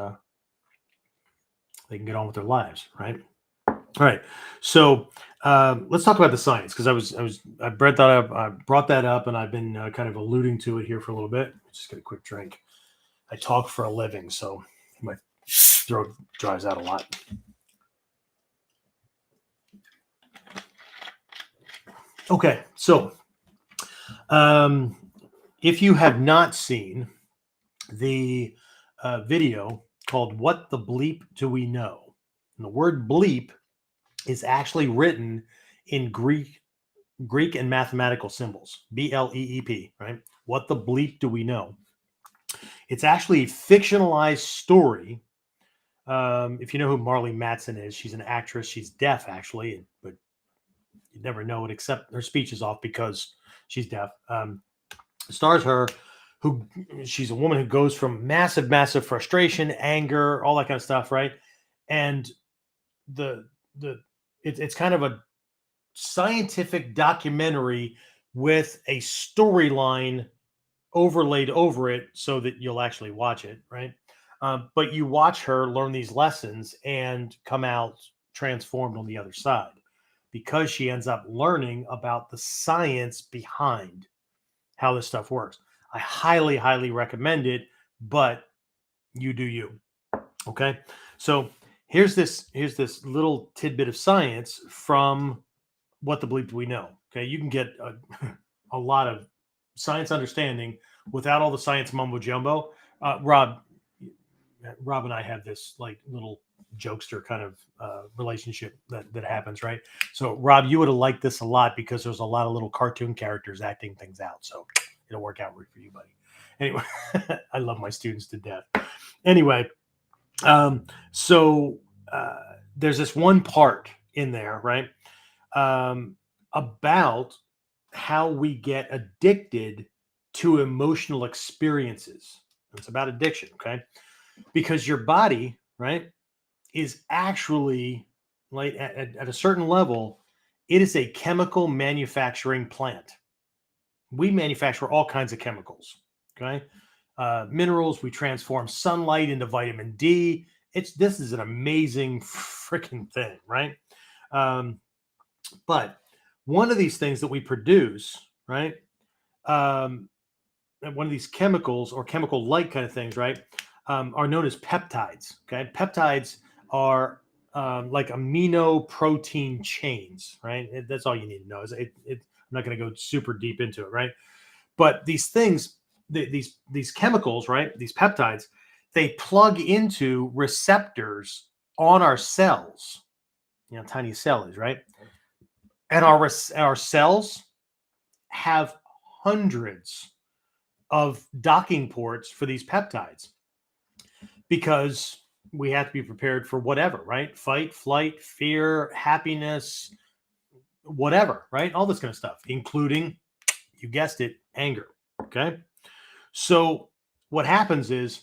S2: they can get on with their lives, right? All right. So let's talk about the science because I brought that up, and I've been kind of alluding to it here for a little bit. Just get a quick drink. I talk for a living, so my throat dries out a lot. Okay, so if you have not seen the video called "What the Bleep Do We Know?" and the word "bleep" is actually written in Greek and mathematical symbols, BLEEP, right? What the bleep do we know? It's actually a fictionalized story. If you know who Marley Matson is, she's an actress. She's deaf, actually, but you never know it except her speech is off because she's deaf. Stars her, she's a woman who goes from massive frustration, anger, all that kind of stuff, right? And it's kind of a scientific documentary with a storyline overlaid over it so that you'll actually watch it, right? But you watch her learn these lessons and come out transformed on the other side because she ends up learning about the science behind how this stuff works. I highly recommend it, but you do you. Okay. So here's this little tidbit of science from What the Bleep Do We Know? Okay. You can get a lot of science understanding without all the science mumbo jumbo. Rob and I have this like little jokester kind of relationship that happens, right? So Rob, you would have liked this a lot because there's a lot of little cartoon characters acting things out. So it'll work out for you, buddy. Anyway, I love my students to death. Anyway, so there's this one part in there, right? About how we get addicted to emotional experiences. It's about addiction, okay? Because your body, right, is actually like at a certain level, it is a chemical manufacturing plant. We manufacture all kinds of chemicals, okay? Minerals, we transform sunlight into vitamin D. This is an amazing freaking thing, right? Um, but one of these things that we produce, right? Um, one of these chemicals or chemical like kind of things, right, are known as peptides. Okay, peptides are like amino protein chains, right? That's all you need to know. I'm not going to go super deep into it, right? But these things, these chemicals, right? These peptides, they plug into receptors on our cells. Tiny cell is right, and our cells have hundreds of docking ports for these peptides because we have to be prepared for whatever, right? Fight, flight, fear, happiness, whatever, right? All this kind of stuff, including, you guessed it, anger. Okay. So what happens is,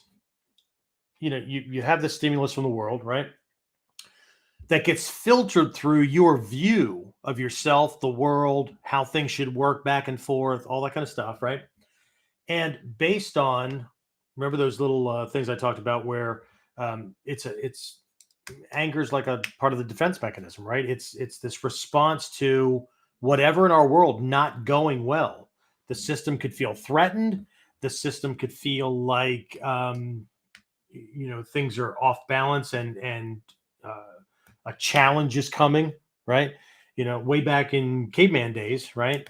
S2: you have the stimulus from the world, right? That gets filtered through your view of yourself, the world, how things should work back and forth, all that kind of stuff, right? And based on, remember those little things I talked about where it's anger is like a part of the defense mechanism, right? It's this response to whatever in our world not going well. The system could feel threatened. The system could feel like things are off balance and a challenge is coming, right? Way back in caveman days, right?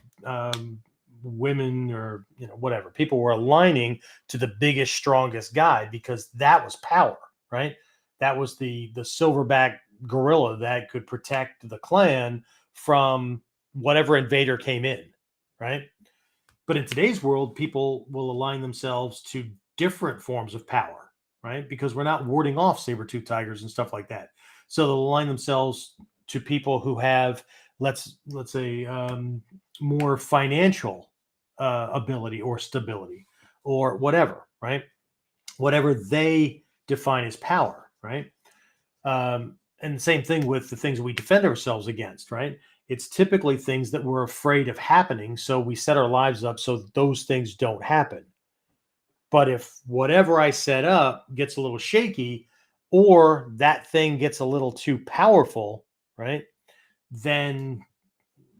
S2: Women or whatever people were aligning to the biggest strongest guy because that was power, right? That was the silverback gorilla that could protect the clan from whatever invader came in, right? But in today's world, people will align themselves to different forms of power, right? Because we're not warding off saber-tooth tigers and stuff like that. So they'll align themselves to people who have, let's say, more financial ability or stability or whatever, right? Whatever they define as power, right? And the same thing with the things that we defend ourselves against, right? It's typically things that we're afraid of happening. So we set our lives up so that those things don't happen. But if whatever I set up gets a little shaky or that thing gets a little too powerful, right? Then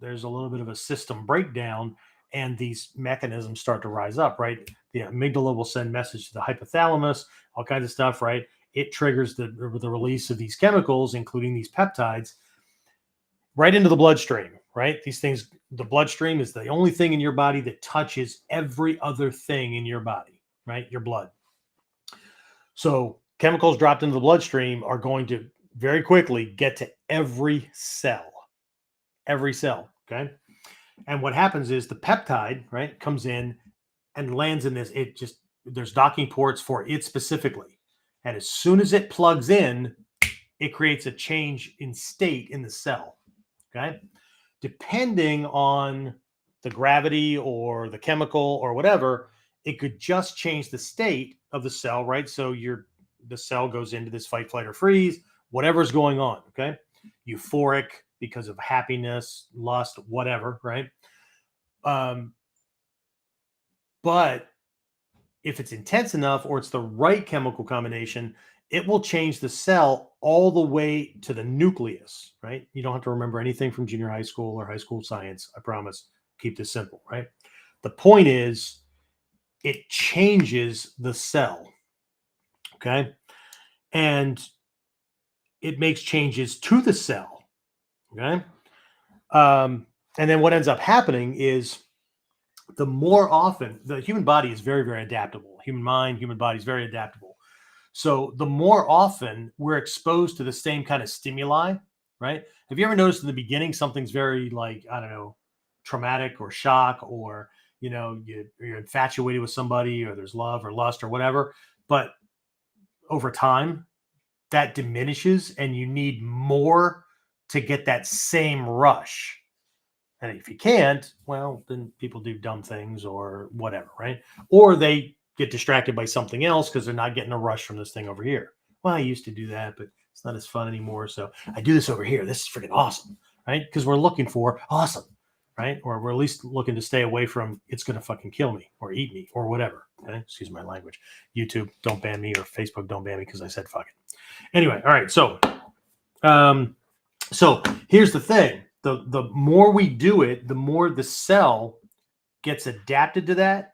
S2: there's a little bit of a system breakdown and these mechanisms start to rise up, right? The amygdala will send message to the hypothalamus, all kinds of stuff, right? It triggers the release of these chemicals, including these peptides, right into the bloodstream, right? These things, the bloodstream is the only thing in your body that touches every other thing in your body, right? Your blood. So chemicals dropped into the bloodstream are going to very quickly get to every cell, okay? And what happens is the peptide, right, comes in and lands in this. There's docking ports for it specifically. And as soon as it plugs in, it creates a change in state in the cell. Okay. Depending on the gravity or the chemical or whatever, it could just change the state of the cell, right? So the cell goes into this fight, flight, or freeze, whatever's going on. Okay. Euphoric because of happiness, lust, whatever, right? But if it's intense enough or it's the right chemical combination, it will change the cell all the way to the nucleus, right? You don't have to remember anything from junior high school or high school science. I promise. Keep this simple, right? The point is, it changes the cell, okay? And it makes changes to the cell, okay? And then what ends up happening is the more often the human body is very, very adaptable. Human mind, human body is very adaptable. So the more often we're exposed to the same kind of stimuli, right? Have you ever noticed in the beginning something's very like, I don't know, traumatic or shock, or you're infatuated with somebody, or there's love or lust or whatever, but over time that diminishes and you need more to get that same rush. And if you can't, well, then people do dumb things or whatever, right? Or they get distracted by something else because they're not getting a rush from this thing over here. Well, I used to do that, but it's not as fun anymore. So I do this over here. This is freaking awesome, right? Because we're looking for awesome, right? Or we're at least looking to stay away from it's going to fucking kill me or eat me or whatever. Okay? Excuse my language. YouTube, don't ban me, or Facebook, don't ban me because I said fuck it. Anyway, all right. So here's the thing. The more we do it, the more the cell gets adapted to that,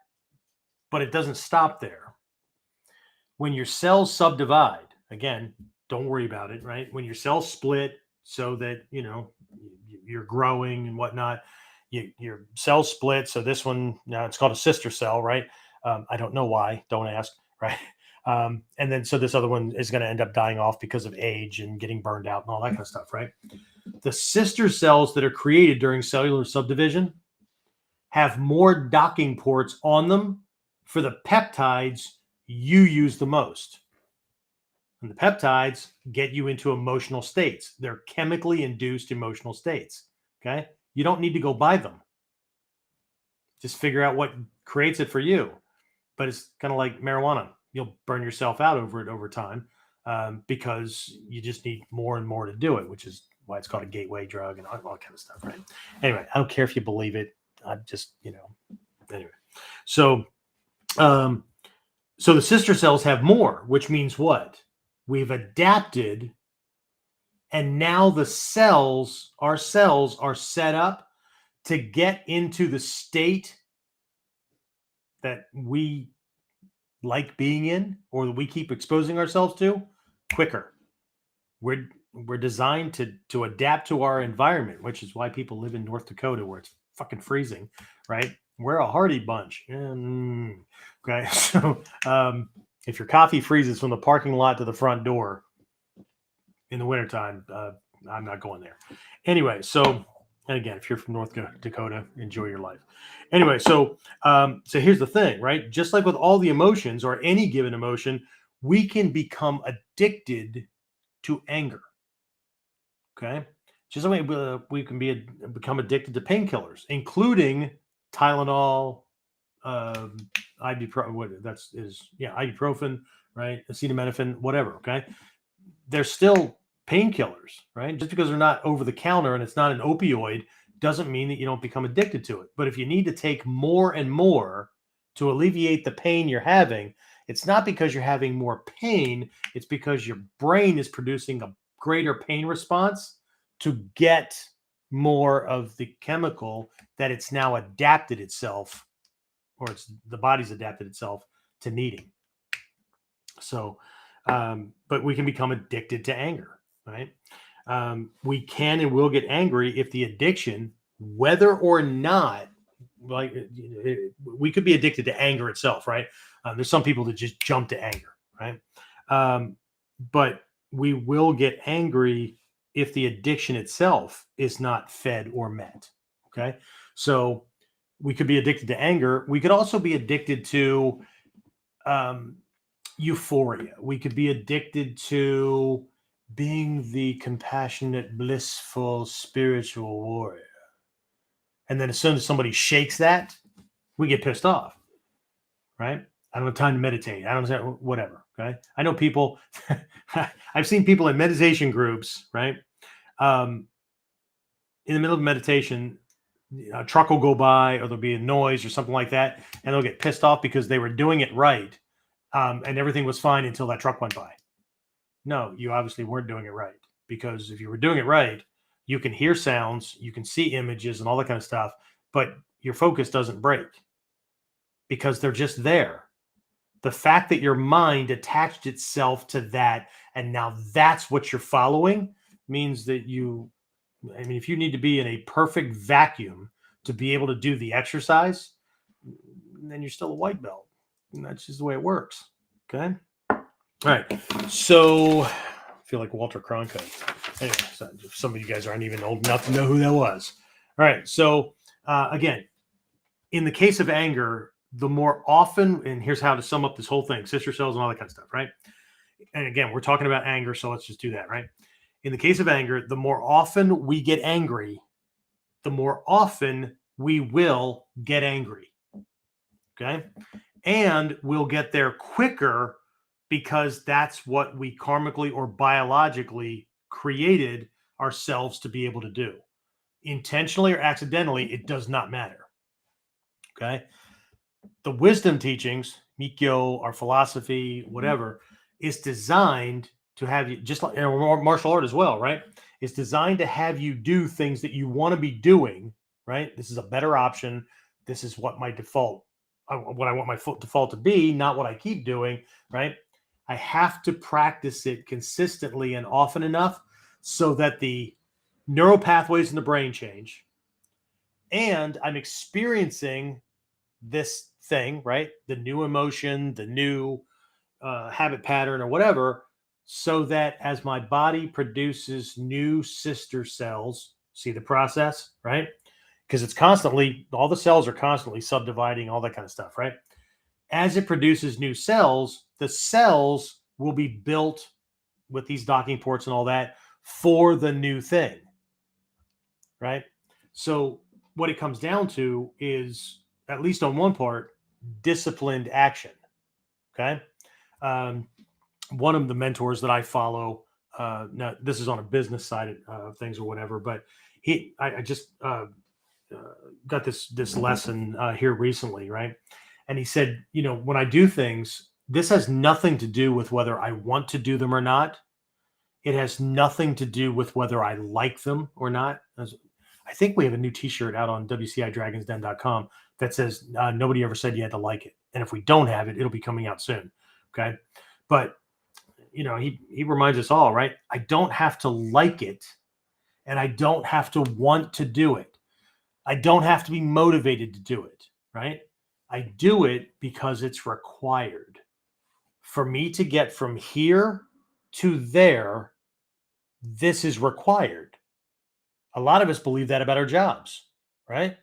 S2: but it doesn't stop there. When your cells subdivide, again, don't worry about it, right? When your cells split so that, you're growing and whatnot, your cells split. So this one, now it's called a sister cell, right? I don't know why. Don't ask, right? And then so this other one is going to end up dying off because of age and getting burned out and all that kind of stuff, right? The sister cells that are created during cellular subdivision have more docking ports on them for the peptides you use the most. And the peptides get you into emotional states. They're chemically induced emotional states. Okay. You don't need to go buy them. Just figure out what creates it for you. But it's kind of like marijuana. You'll burn yourself out over it over time because you just need more and more to do it, which is why it's called a gateway drug and all kind of stuff, right? Anyway, I don't care if you believe it. I'm just, anyway. So the sister cells have more, which means what? We've adapted, and now our cells are set up to get into the state that we like being in, or that we keep exposing ourselves to quicker. We're designed to adapt to our environment, which is why people live in North Dakota where it's fucking freezing, right? We're a hardy bunch. Okay. So if your coffee freezes from the parking lot to the front door in the wintertime, I'm not going there. Anyway, so, and again, if you're from North Dakota, enjoy your life. Anyway, so here's the thing, right? Just like with all the emotions or any given emotion, we can become addicted to anger. Okay. Just like we can become addicted to painkillers, including Tylenol, ibuprofen, right? Acetaminophen, whatever. Okay. They're still painkillers, right? Just because they're not over the counter and it's not an opioid doesn't mean that you don't become addicted to it. But if you need to take more and more to alleviate the pain you're having, it's not because you're having more pain. It's because your brain is producing a greater pain response to get more of the chemical that it's now adapted itself, or the body's adapted itself to needing. So, but we can become addicted to anger, right? We can and will get angry if the addiction, whether or not, we could be addicted to anger itself, right? There's some people that just jump to anger, right? But we will get angry if the addiction itself is not fed or met. Okay. So we could be addicted to anger. We could also be addicted to euphoria. We could be addicted to being the compassionate, blissful, spiritual warrior. And then as soon as somebody shakes that, we get pissed off, right? I don't have time to meditate. I don't know, whatever. Okay. I know people, I've seen people in meditation groups, right? In the middle of meditation, a truck will go by or there'll be a noise or something like that. And they'll get pissed off because they were doing it right. And everything was fine until that truck went by. No, you obviously weren't doing it right, because if you were doing it right, you can hear sounds, you can see images and all that kind of stuff, but your focus doesn't break because they're just there. The fact that your mind attached itself to that and now that's what you're following means that if you need to be in a perfect vacuum to be able to do the exercise, then you're still a white belt. And that's just the way it works. Okay. All right. So I feel like Walter Cronkite. Anyway, so some of you guys aren't even old enough to know who that was. All right. So again, in the case of anger, the more often, and here's how to sum up this whole thing, sister cells and all that kind of stuff, right? And again, we're talking about anger, so let's just do that, right? In the case of anger, the more often we get angry, the more often we will get angry. Okay. And we'll get there quicker because that's what we karmically or biologically created ourselves to be able to do. Intentionally or accidentally, it does not matter. Okay. The wisdom teachings, Mikyo, our philosophy, whatever, is designed to have you, just like martial art as well, right? It's designed to have you do things that you want to be doing, right? This is a better option. This is what my default, what I want my default to be, not what I keep doing, right? I have to practice it consistently and often enough so that the neural pathways in the brain change, and I'm experiencing this thing, right? The new emotion, the new habit pattern, or whatever, so that as my body produces new sister cells, see the process, right? Because it's constantly, all the cells are constantly subdividing, all that kind of stuff, right? As it produces new cells, the cells will be built with these docking ports and all that for the new thing, right? So what it comes down to is, at least on one part, disciplined action. Okay. One of the mentors that I follow, now this is on a business side of things or whatever, but I just got this lesson here recently, right? And he said, when I do things, this has nothing to do with whether I want to do them or not. It has nothing to do with whether I like them or not. I think we have a new T-shirt out on WCIDragonsden.com that says nobody ever said you had to like it, and if we don't have it, it'll be coming out soon. Okay, but he reminds us all, right? I don't have to like it, and I don't have to want to do it. I don't have to be motivated to do it, right? I do it because it's required for me to get from here to there. This is required. A lot of us believe that about our jobs, right?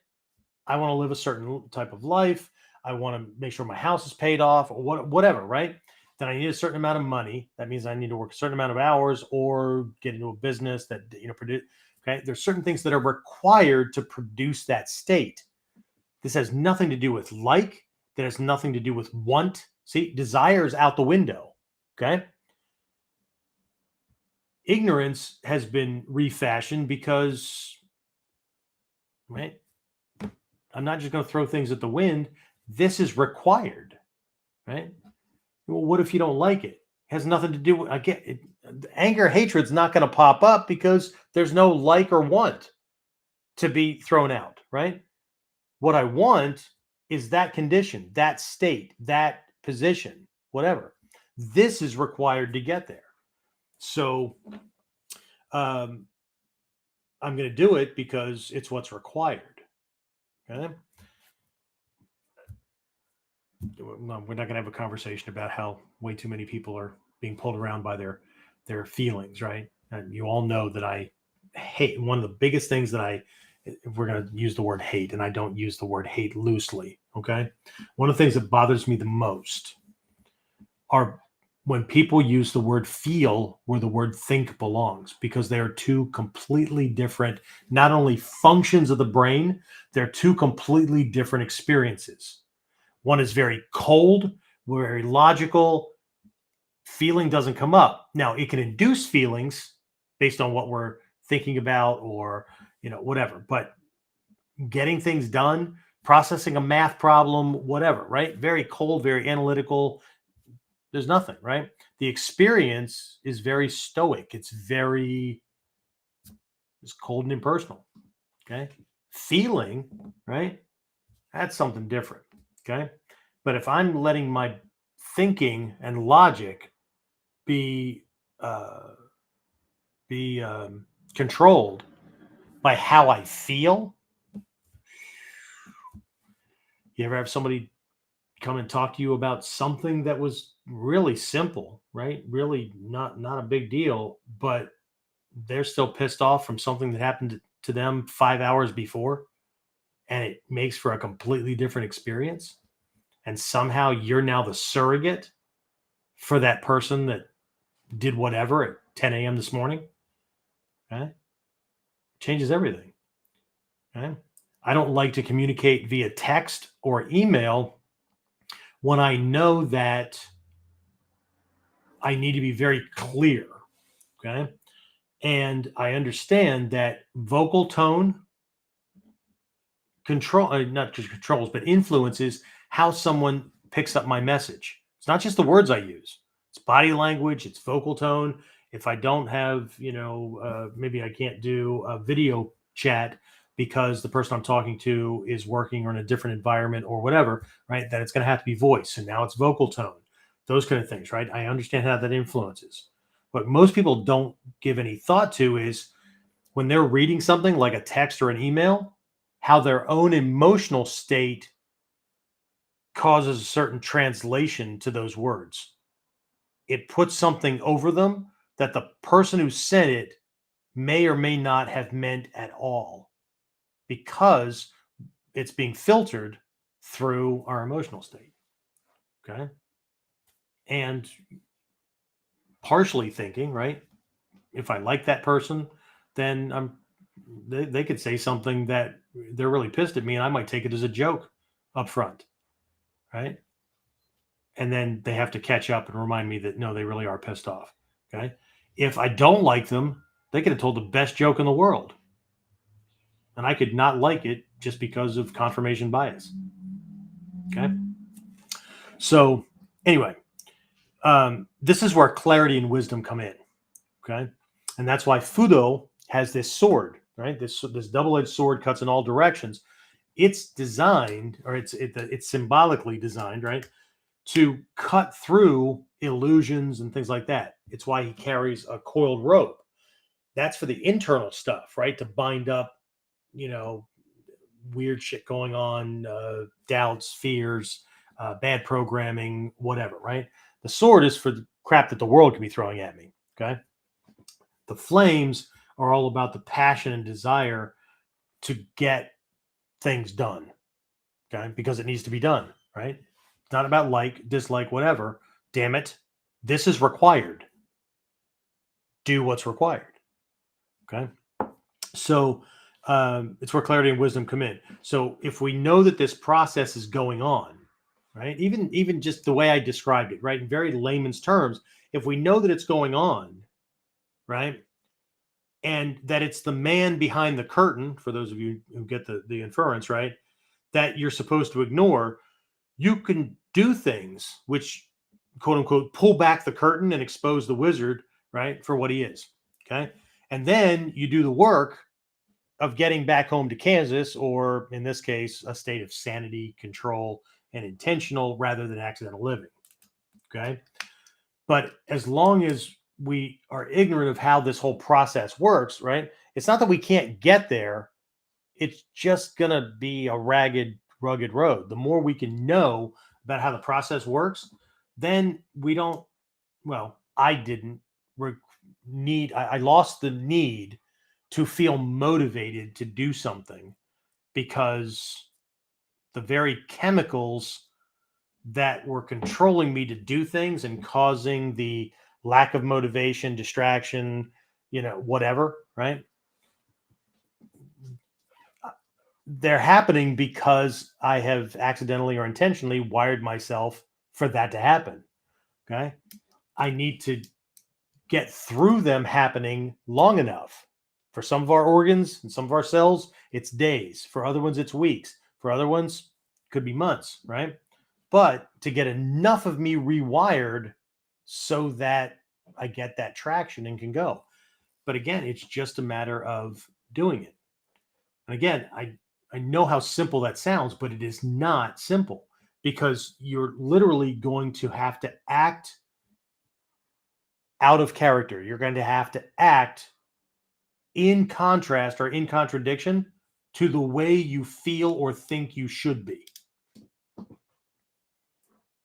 S2: I want to live a certain type of life. I want to make sure my house is paid off or whatever, right? Then I need a certain amount of money. That means I need to work a certain amount of hours or get into a business that, produce. Okay. There's certain things that are required to produce that state. This has nothing to do with like, that has nothing to do with want. See, desire is out the window. Okay. Ignorance has been refashioned because, right? I'm not just going to throw things at the wind. This is required, right? Well, what if you don't like it? It has nothing to do with, again, anger, hatred's not going to pop up because there's no like or want to be thrown out, right? What I want is that condition, that state, that position, whatever. This is required to get there. So I'm going to do it because it's what's required. Okay. We're not going to have a conversation about how way too many people are being pulled around by their feelings, right? And you all know that I hate, one of the biggest things that if we're going to use the word hate, and I don't use the word hate loosely, okay? One of the things that bothers me the most are when people use the word feel where the word think belongs, because they are two completely different, not only functions of the brain, they're two completely different experiences. One is very cold, very logical. Feeling doesn't come up. Now, it can induce feelings based on what we're thinking about or, whatever. But getting things done, processing a math problem, whatever, right? Very cold, very analytical. There's nothing, right? The experience is very stoic. It's cold and impersonal. Okay. Feeling, right? That's something different. Okay. But if I'm letting my thinking and logic be controlled by how I feel, you ever have somebody come and talk to you about something that was really simple, right? Really not a big deal, but they're still pissed off from something that happened to them 5 hours before, and it makes for a completely different experience. And somehow you're now the surrogate for that person that did whatever at 10 a.m. this morning. Okay? Changes everything. Okay? I don't like to communicate via text or email when I know that I need to be very clear. Okay. And I understand that vocal tone not just controls, but influences how someone picks up my message. It's not just the words I use, it's body language, it's vocal tone. If I don't have, maybe I can't do a video chat because the person I'm talking to is working or in a different environment or whatever, right? Then it's going to have to be voice. And now it's vocal tone, those kind of things, right? I understand how that influences. What most people don't give any thought to is when they're reading something like a text or an email, how their own emotional state causes a certain translation to those words. It puts something over them that the person who said it may or may not have meant at all because it's being filtered through our emotional state. Okay. And partially thinking, right? If I like that person, then they could say something that they're really pissed at me and I might take it as a joke up front, right? And then they have to catch up and remind me that no, they really are pissed off. Okay. If I don't like them, they could have told the best joke in the world. And I could not like it just because of confirmation bias. Okay. So, anyway, this is where clarity and wisdom come in. Okay. And that's why Fudo has this sword, right? This double-edged sword cuts in all directions. It's designed, or it's symbolically designed, right, to cut through illusions and things like that. It's why he carries a coiled rope. That's for the internal stuff, right? To bind up, weird shit going on, doubts, fears, bad programming, whatever, right? The sword is for the crap that the world can be throwing at me. Okay. The flames are all about the passion and desire to get things done. Okay. Because it needs to be done, right? It's not about like, dislike, whatever. Damn it. This is required. Do what's required. Okay. So it's where clarity and wisdom come in. So if we know that this process is going on, right? Even just the way I described it, right? In very layman's terms, if we know that it's going on, right? And that it's the man behind the curtain, for those of you who get the inference, right? That you're supposed to ignore, you can do things which, quote unquote, pull back the curtain and expose the wizard, right, for what he is. Okay. And then you do the work of getting back home to Kansas, or in this case, a state of sanity, control, and intentional rather than accidental living. Okay. But as long as we are ignorant of how this whole process works, right, it's not that we can't get there. It's just going to be a ragged, rugged road. The more we can know about how the process works, then we don't, well, I didn't I lost the need to feel motivated to do something because the very chemicals that were controlling me to do things and causing the lack of motivation, distraction, whatever, right? They're happening because I have accidentally or intentionally wired myself for that to happen. Okay. I need to get through them happening long enough. For some of our organs and some of our cells, it's days. For other ones, it's weeks. For other ones, it could be months, right? But to get enough of me rewired so that I get that traction and can go. But again, it's just a matter of doing it. And again, I know how simple that sounds, but it is not simple because you're literally going to have to act out of character. You're going to have to act in contrast or in contradiction to the way you feel or think you should be.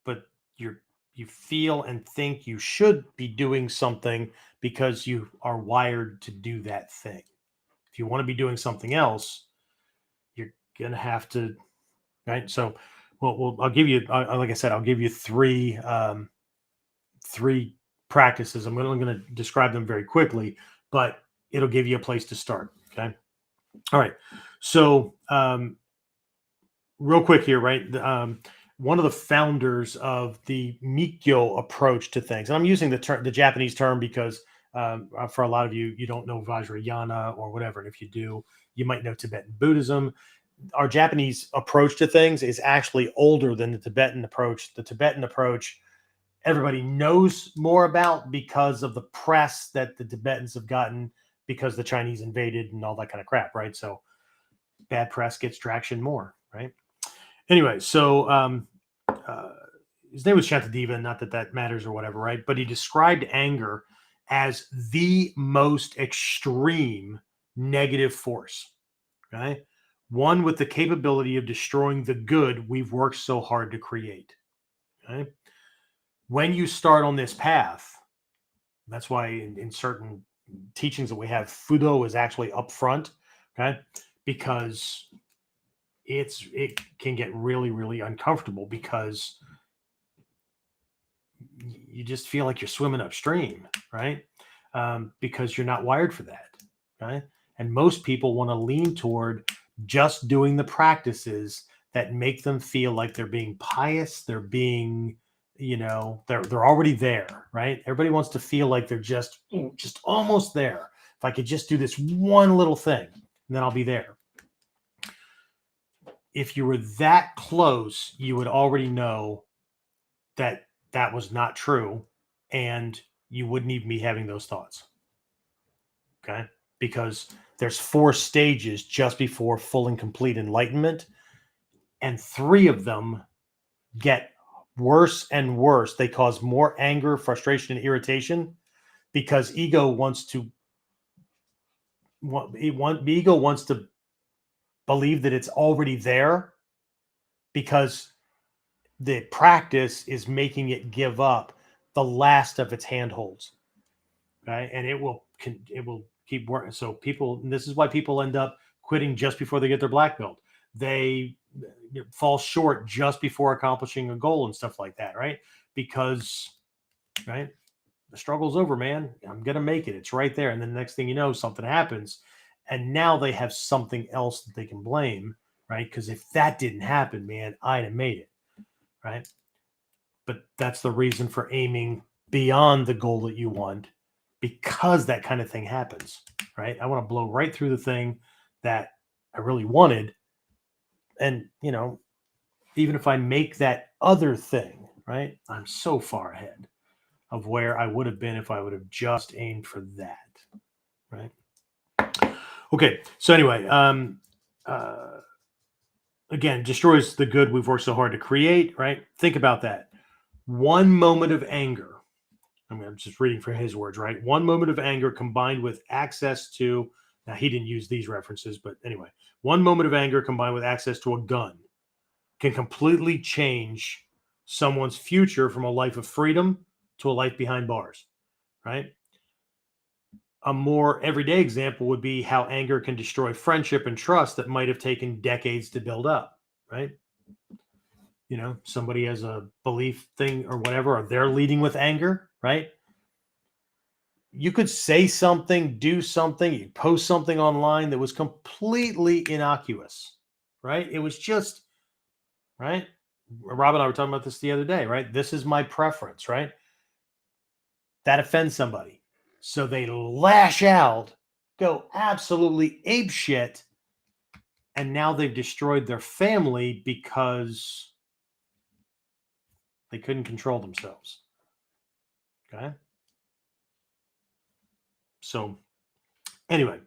S2: But you feel and think you should be doing something because you are wired to do that thing. If you want to be doing something else, you're going to have to, right? So, well, I'll give you, like I said, I'll give you three practices. I'm only going to describe them very quickly, but it'll give you a place to start. Okay. All right. So, real quick here, right? one of the founders of the Mikyo approach to things. And I'm using the Japanese term because for a lot of you, you don't know Vajrayana or whatever. And if you do, you might know Tibetan Buddhism. Our Japanese approach to things is actually older than the Tibetan approach. The Tibetan approach, everybody knows more about because of the press that the Tibetans have gotten because the Chinese invaded and all that kind of crap, right? So bad press gets traction more, right? Anyway, so his name was Shantideva, not that that matters or whatever, right? But he described anger as the most extreme negative force, okay? One with the capability of destroying the good we've worked so hard to create, okay? When you start on this path, that's why in certain teachings that we have, Fudo is actually up front, okay? Because it can get really, really uncomfortable because you just feel like you're swimming upstream, right? Because you're not wired for that, right? And most people want to lean toward just doing the practices that make them feel like they're being pious, they're being, they're already there, right? Everybody wants to feel like they're just almost there. If I could just do this one little thing, then I'll be there. If you were that close, you would already know that that was not true, and you wouldn't even be having those thoughts. Okay? Because there's 4 stages just before full and complete enlightenment, and 3 of them get worse and worse. They cause more anger, frustration, and irritation because ego wants to believe that it's already there because the practice is making it give up the last of its handholds. Okay, and it will keep working. So people, and this is why people end up quitting just before they get their black belt. They fall short just before accomplishing a goal and stuff like that, right? Because, right, the struggle's over, man. I'm gonna make it. It's right there. And then the next thing you know, something happens, and now they have something else that they can blame, right? Because if that didn't happen, man, I'd have made it, right? But that's the reason for aiming beyond the goal that you want, because that kind of thing happens, right? I want to blow right through the thing that I really wanted. And, even if I make that other thing, right, I'm so far ahead of where I would have been if I would have just aimed for that, right? Okay, so anyway, again, destroys the good we've worked so hard to create, right? Think about that. One moment of anger, I'm just reading from his words, right? One moment of anger combined with access to, now he didn't use these references, but anyway, one moment of anger combined with access to a gun can completely change someone's future from a life of freedom to a life behind bars, right? A more everyday example would be how anger can destroy friendship and trust that might have taken decades to build up, right? Somebody has a belief thing or whatever, or they're leading with anger, right? You could say something, do something, you post something online that was completely innocuous, right? It was just, right? Rob and I were talking about this the other day, right? This is my preference, right? That offends somebody. So they lash out, go absolutely apeshit, and now they've destroyed their family because they couldn't control themselves. Okay? So, anyway,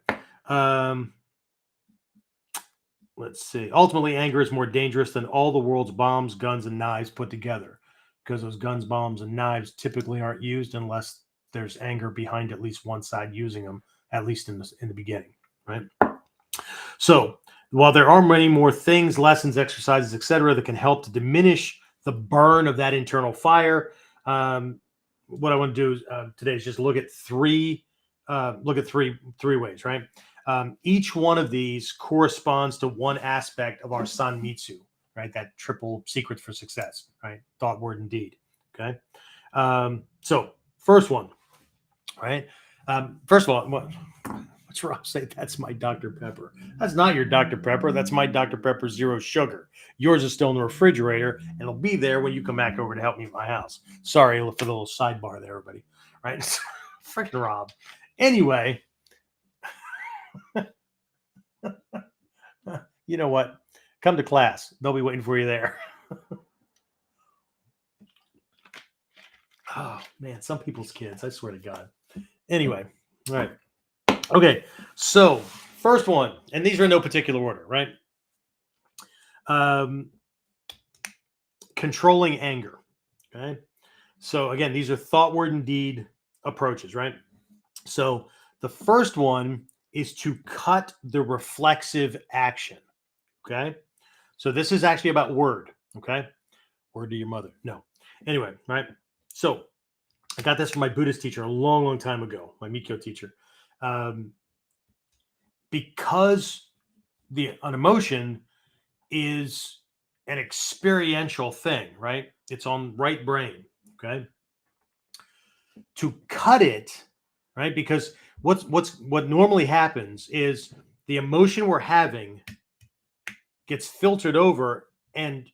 S2: let's see. Ultimately, anger is more dangerous than all the world's bombs, guns, and knives put together, because those guns, bombs, and knives typically aren't used unless there's anger behind at least one side using them, at least in the beginning, right? So, while there are many more things, lessons, exercises, etc., that can help to diminish the burn of that internal fire, what I want to do today is just look at three ways, right? Each one of these corresponds to one aspect of our Sanmitsu, right? That triple secret for success, right? Thought, word, and deed. Okay. So first one, right? First of all, What's Rob say? That's my Dr. Pepper. That's not your Dr. Pepper. That's my Dr. Pepper zero sugar. Yours is still in the refrigerator, and it'll be there when you come back over to help me at my house. Sorry for the little sidebar there, everybody. Right? Freaking Rob. Anyway, you know what? Come to class. They'll be waiting for you there. Oh, man. Some people's kids. I swear to God. Anyway. All right. Okay. So, first one. And these are in no particular order, right? Controlling anger. Okay. So, again, these are thought, word, and deed approaches, right? So, the first one is to cut the reflexive action. Okay. So this is actually about word. Okay. Word to your mother. No. Anyway, right. So I got this from my Buddhist teacher a long, long time ago, my Mikyo teacher. Because an emotion is an experiential thing, right? It's on right brain. Okay. To cut it, right? Because what normally happens is the emotion we're having gets filtered over and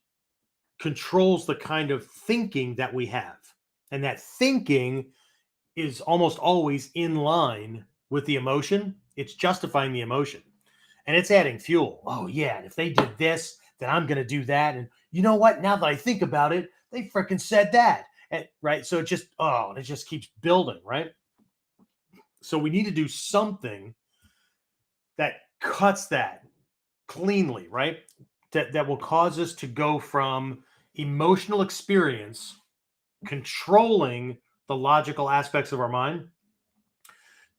S2: controls the kind of thinking that we have. And that thinking is almost always in line with the emotion. It's justifying the emotion. And it's adding fuel. Oh, yeah. And if they did this, then I'm going to do that. And you know what? Now that I think about it, they freaking said that. And, right. So it just keeps building. Right. So we need to do something that cuts that cleanly. Right. That will cause us to go from emotional experience controlling the logical aspects of our mind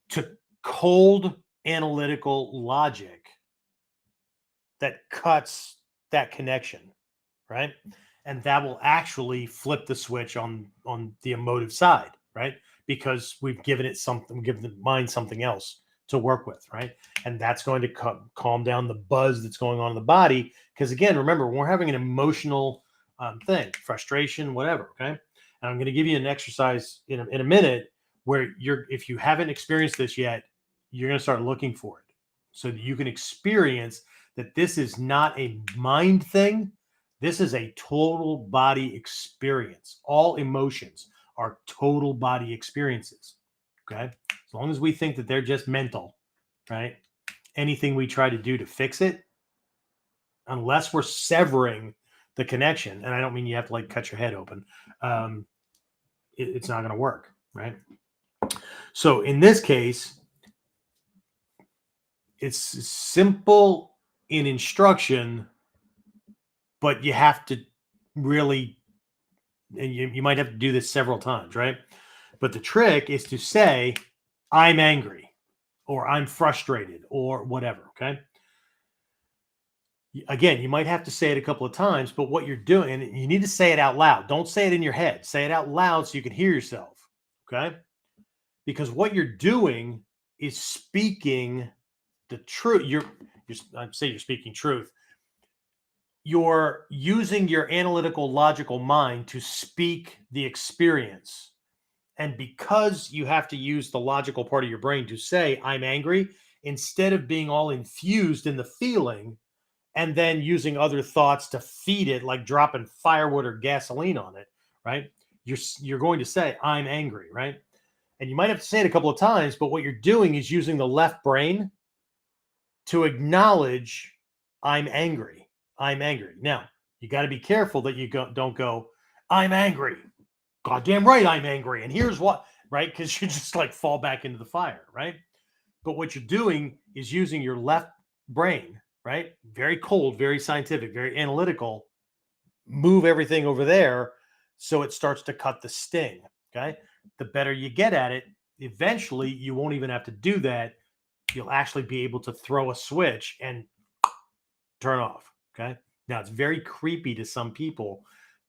S2: to cold analytical logic that cuts that connection, right? And that will actually flip the switch on the emotive side, right? Because we've given the mind something else to work with, right? And that's going to calm down the buzz that's going on in the body. Because again, remember, when we're having an emotional thing, frustration, whatever, okay? And I'm going to give you an exercise in a minute where if you haven't experienced this yet, you're going to start looking for it so that you can experience that this is not a mind thing. This is a total body experience. All emotions are total body experiences, okay? As long as we think that they're just mental, right? Anything we try to do to fix it, unless we're severing the connection, and I don't mean you have to like cut your head open, it's not going to work, right? So in this case, it's simple in instruction, but you have to really, and you might have to do this several times, right? But the trick is to say, I'm angry, or I'm frustrated, or whatever, okay? Again, you might have to say it a couple of times, but what you're doing, and you need to say it out loud. Don't say it in your head. Say it out loud so you can hear yourself, okay? Because what you're doing is speaking the truth. I'd say you're speaking truth. You're using your analytical, logical mind to speak the experience. And because you have to use the logical part of your brain to say, I'm angry, instead of being all infused in the feeling and then using other thoughts to feed it, like dropping firewood or gasoline on it, right? You're going to say, I'm angry, right? And you might have to say it a couple of times, but what you're doing is using the left brain to acknowledge, I'm angry. I'm angry. Now, you got to be careful that you don't go, I'm angry. Goddamn right, I'm angry. And here's what, right? Because you just like fall back into the fire, right? But what you're doing is using your left brain, right? Very cold, very scientific, very analytical. Move everything over there so it starts to cut the sting, okay? The better you get at it, eventually you won't even have to do that. You'll actually be able to throw a switch and turn off, okay? Now, it's very creepy to some people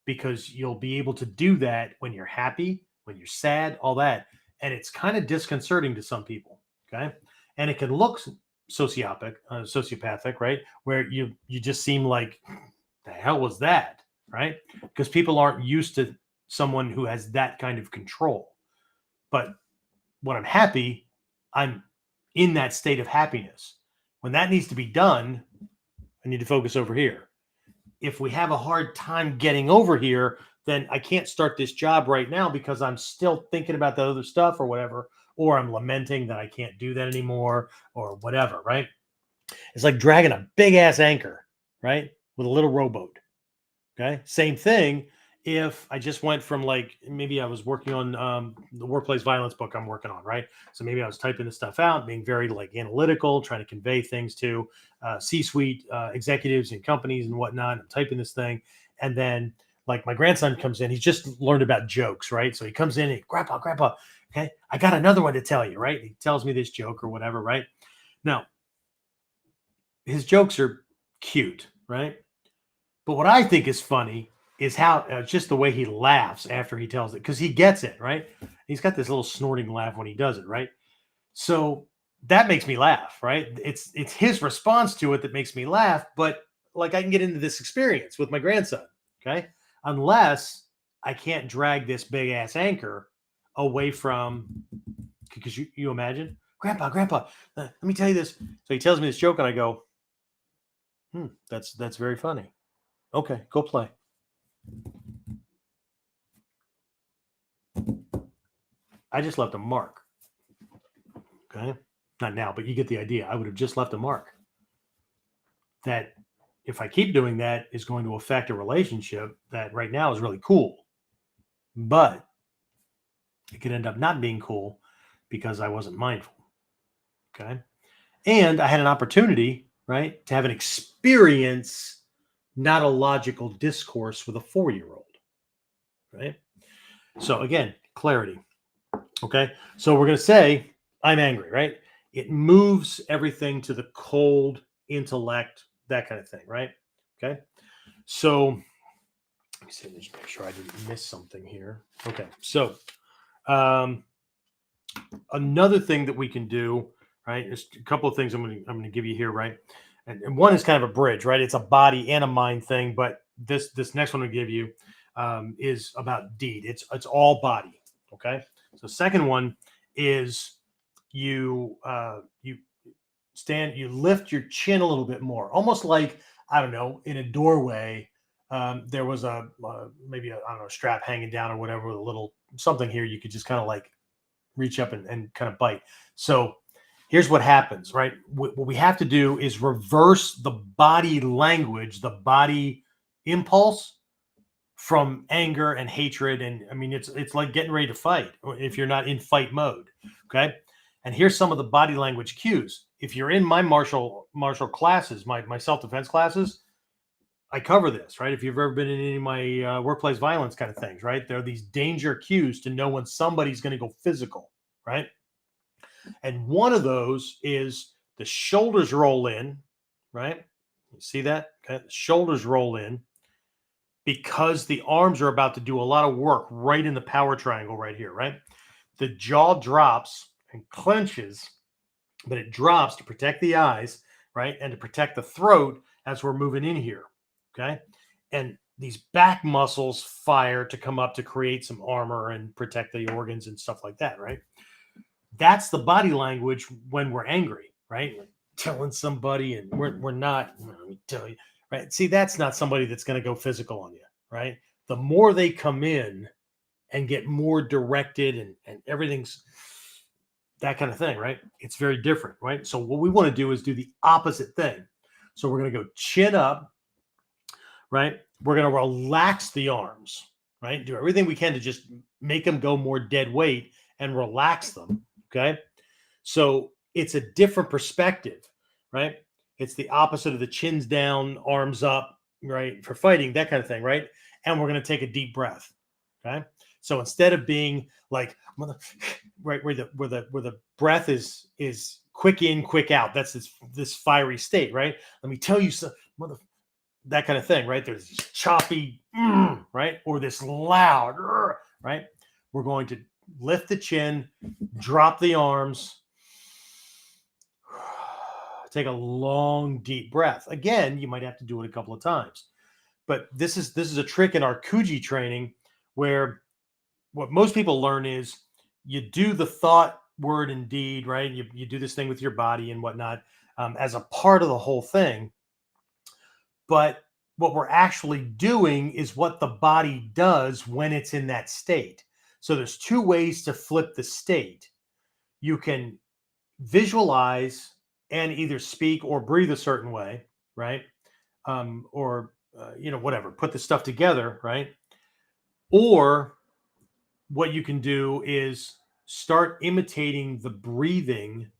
S2: because you'll be able to do that when you're happy, when you're sad, all that. And it's kind of disconcerting to some people, okay? And it can look sociopathic, right? Where you just seem like, the hell was that, right? Because people aren't used to someone who has that kind of control. But when I'm happy, I'm in that state of happiness. When that needs to be done, I need to focus over here. If we have a hard time getting over here, then I can't start this job right now because I'm still thinking about the other stuff or whatever, or I'm lamenting that I can't do that anymore or whatever, right? It's like dragging a big ass anchor, right? With a little rowboat. Okay. Same thing. If I just went from like, maybe I was working on the workplace violence book I'm working on, right? So maybe I was typing this stuff out, being very like analytical, trying to convey things to C-suite executives and companies and whatnot. I'm typing this thing. And then like my grandson comes in, he's just learned about jokes, right? So he comes in and grandpa, okay, I got another one to tell you, right? He tells me this joke or whatever, right? Now, his jokes are cute, right? But what I think is funny is how just the way he laughs after he tells it, because he gets it, right? He's got this little snorting laugh when he does it, right? So that makes me laugh, right? It's his response to it that makes me laugh, but like I can get into this experience with my grandson, okay? Unless I can't drag this big ass anchor away from, because you imagine, grandpa, let me tell you this. So he tells me this joke and I go, that's very funny. Okay, go play. I just left a mark. Okay. Not now, but you get the idea. I would have just left a mark. That if I keep doing that is going to affect a relationship that right now is really cool. But it could end up not being cool because I wasn't mindful. Okay. And I had an opportunity, right, to have an experience, not a logical discourse with a 4-year-old. Right. So again, clarity. Okay. So we're going to say, I'm angry, right? It moves everything to the cold intellect, that kind of thing, right? Okay. So let me see, just make sure I didn't miss something here. Okay. So another thing that we can do, right? There's a couple of things I'm going to give you here, right? And one is kind of a bridge, right? It's a body and a mind thing, but this next one I'll give you is about deed. It's all body. Okay. So second one is you lift your chin a little bit more, almost like, I don't know, in a doorway. There was maybe a, I don't know, strap hanging down or whatever with a little something here. You could just kind of like reach up and kind of bite. So here's what happens, right? What we have to do is reverse the body language, the body impulse from anger and hatred. And I mean, it's like getting ready to fight if you're not in fight mode. Okay. And here's some of the body language cues. If you're in my martial classes, my self-defense classes, I cover this, right? If you've ever been in any of my workplace violence kind of things, right? There are these danger cues to know when somebody's going to go physical, right? And one of those is the shoulders roll in, right? You see that? Okay. The shoulders roll in because the arms are about to do a lot of work right in the power triangle right here, right? The jaw drops and clenches, but it drops to protect the eyes, right? And to protect the throat as we're moving in here, okay? And these back muscles fire to come up to create some armor and protect the organs and stuff like that, right? That's the body language when we're angry, right? We're telling somebody and we're not, let me tell you, right? See, that's not somebody that's going to go physical on you, right? The more they come in and get more directed and everything's that kind of thing, right? It's very different, right? So what we want to do is do the opposite thing. So we're going to go chin up, right? We're going to relax the arms, right? Do everything we can to just make them go more dead weight and relax them, okay? So it's a different perspective, right? It's the opposite of the chins down, arms up, right? For fighting, that kind of thing, right? And we're going to take a deep breath, okay? So instead of being like, right, where the breath is quick in, quick out, that's this fiery state, right? Let me tell you some that kind of thing, right? There's this choppy, right, or this loud, right? We're going to lift the chin, drop the arms, take a long, deep breath. Again, you might have to do it a couple of times, but this is a trick in our KUDEN training where what most people learn is you do the thought word and deed, right? You do this thing with your body and whatnot as a part of the whole thing. But what we're actually doing is what the body does when it's in that state. So there's two ways to flip the state. You can visualize and either speak or breathe a certain way, right? Or whatever, put the stuff together, right? Or what you can do is start imitating the breathing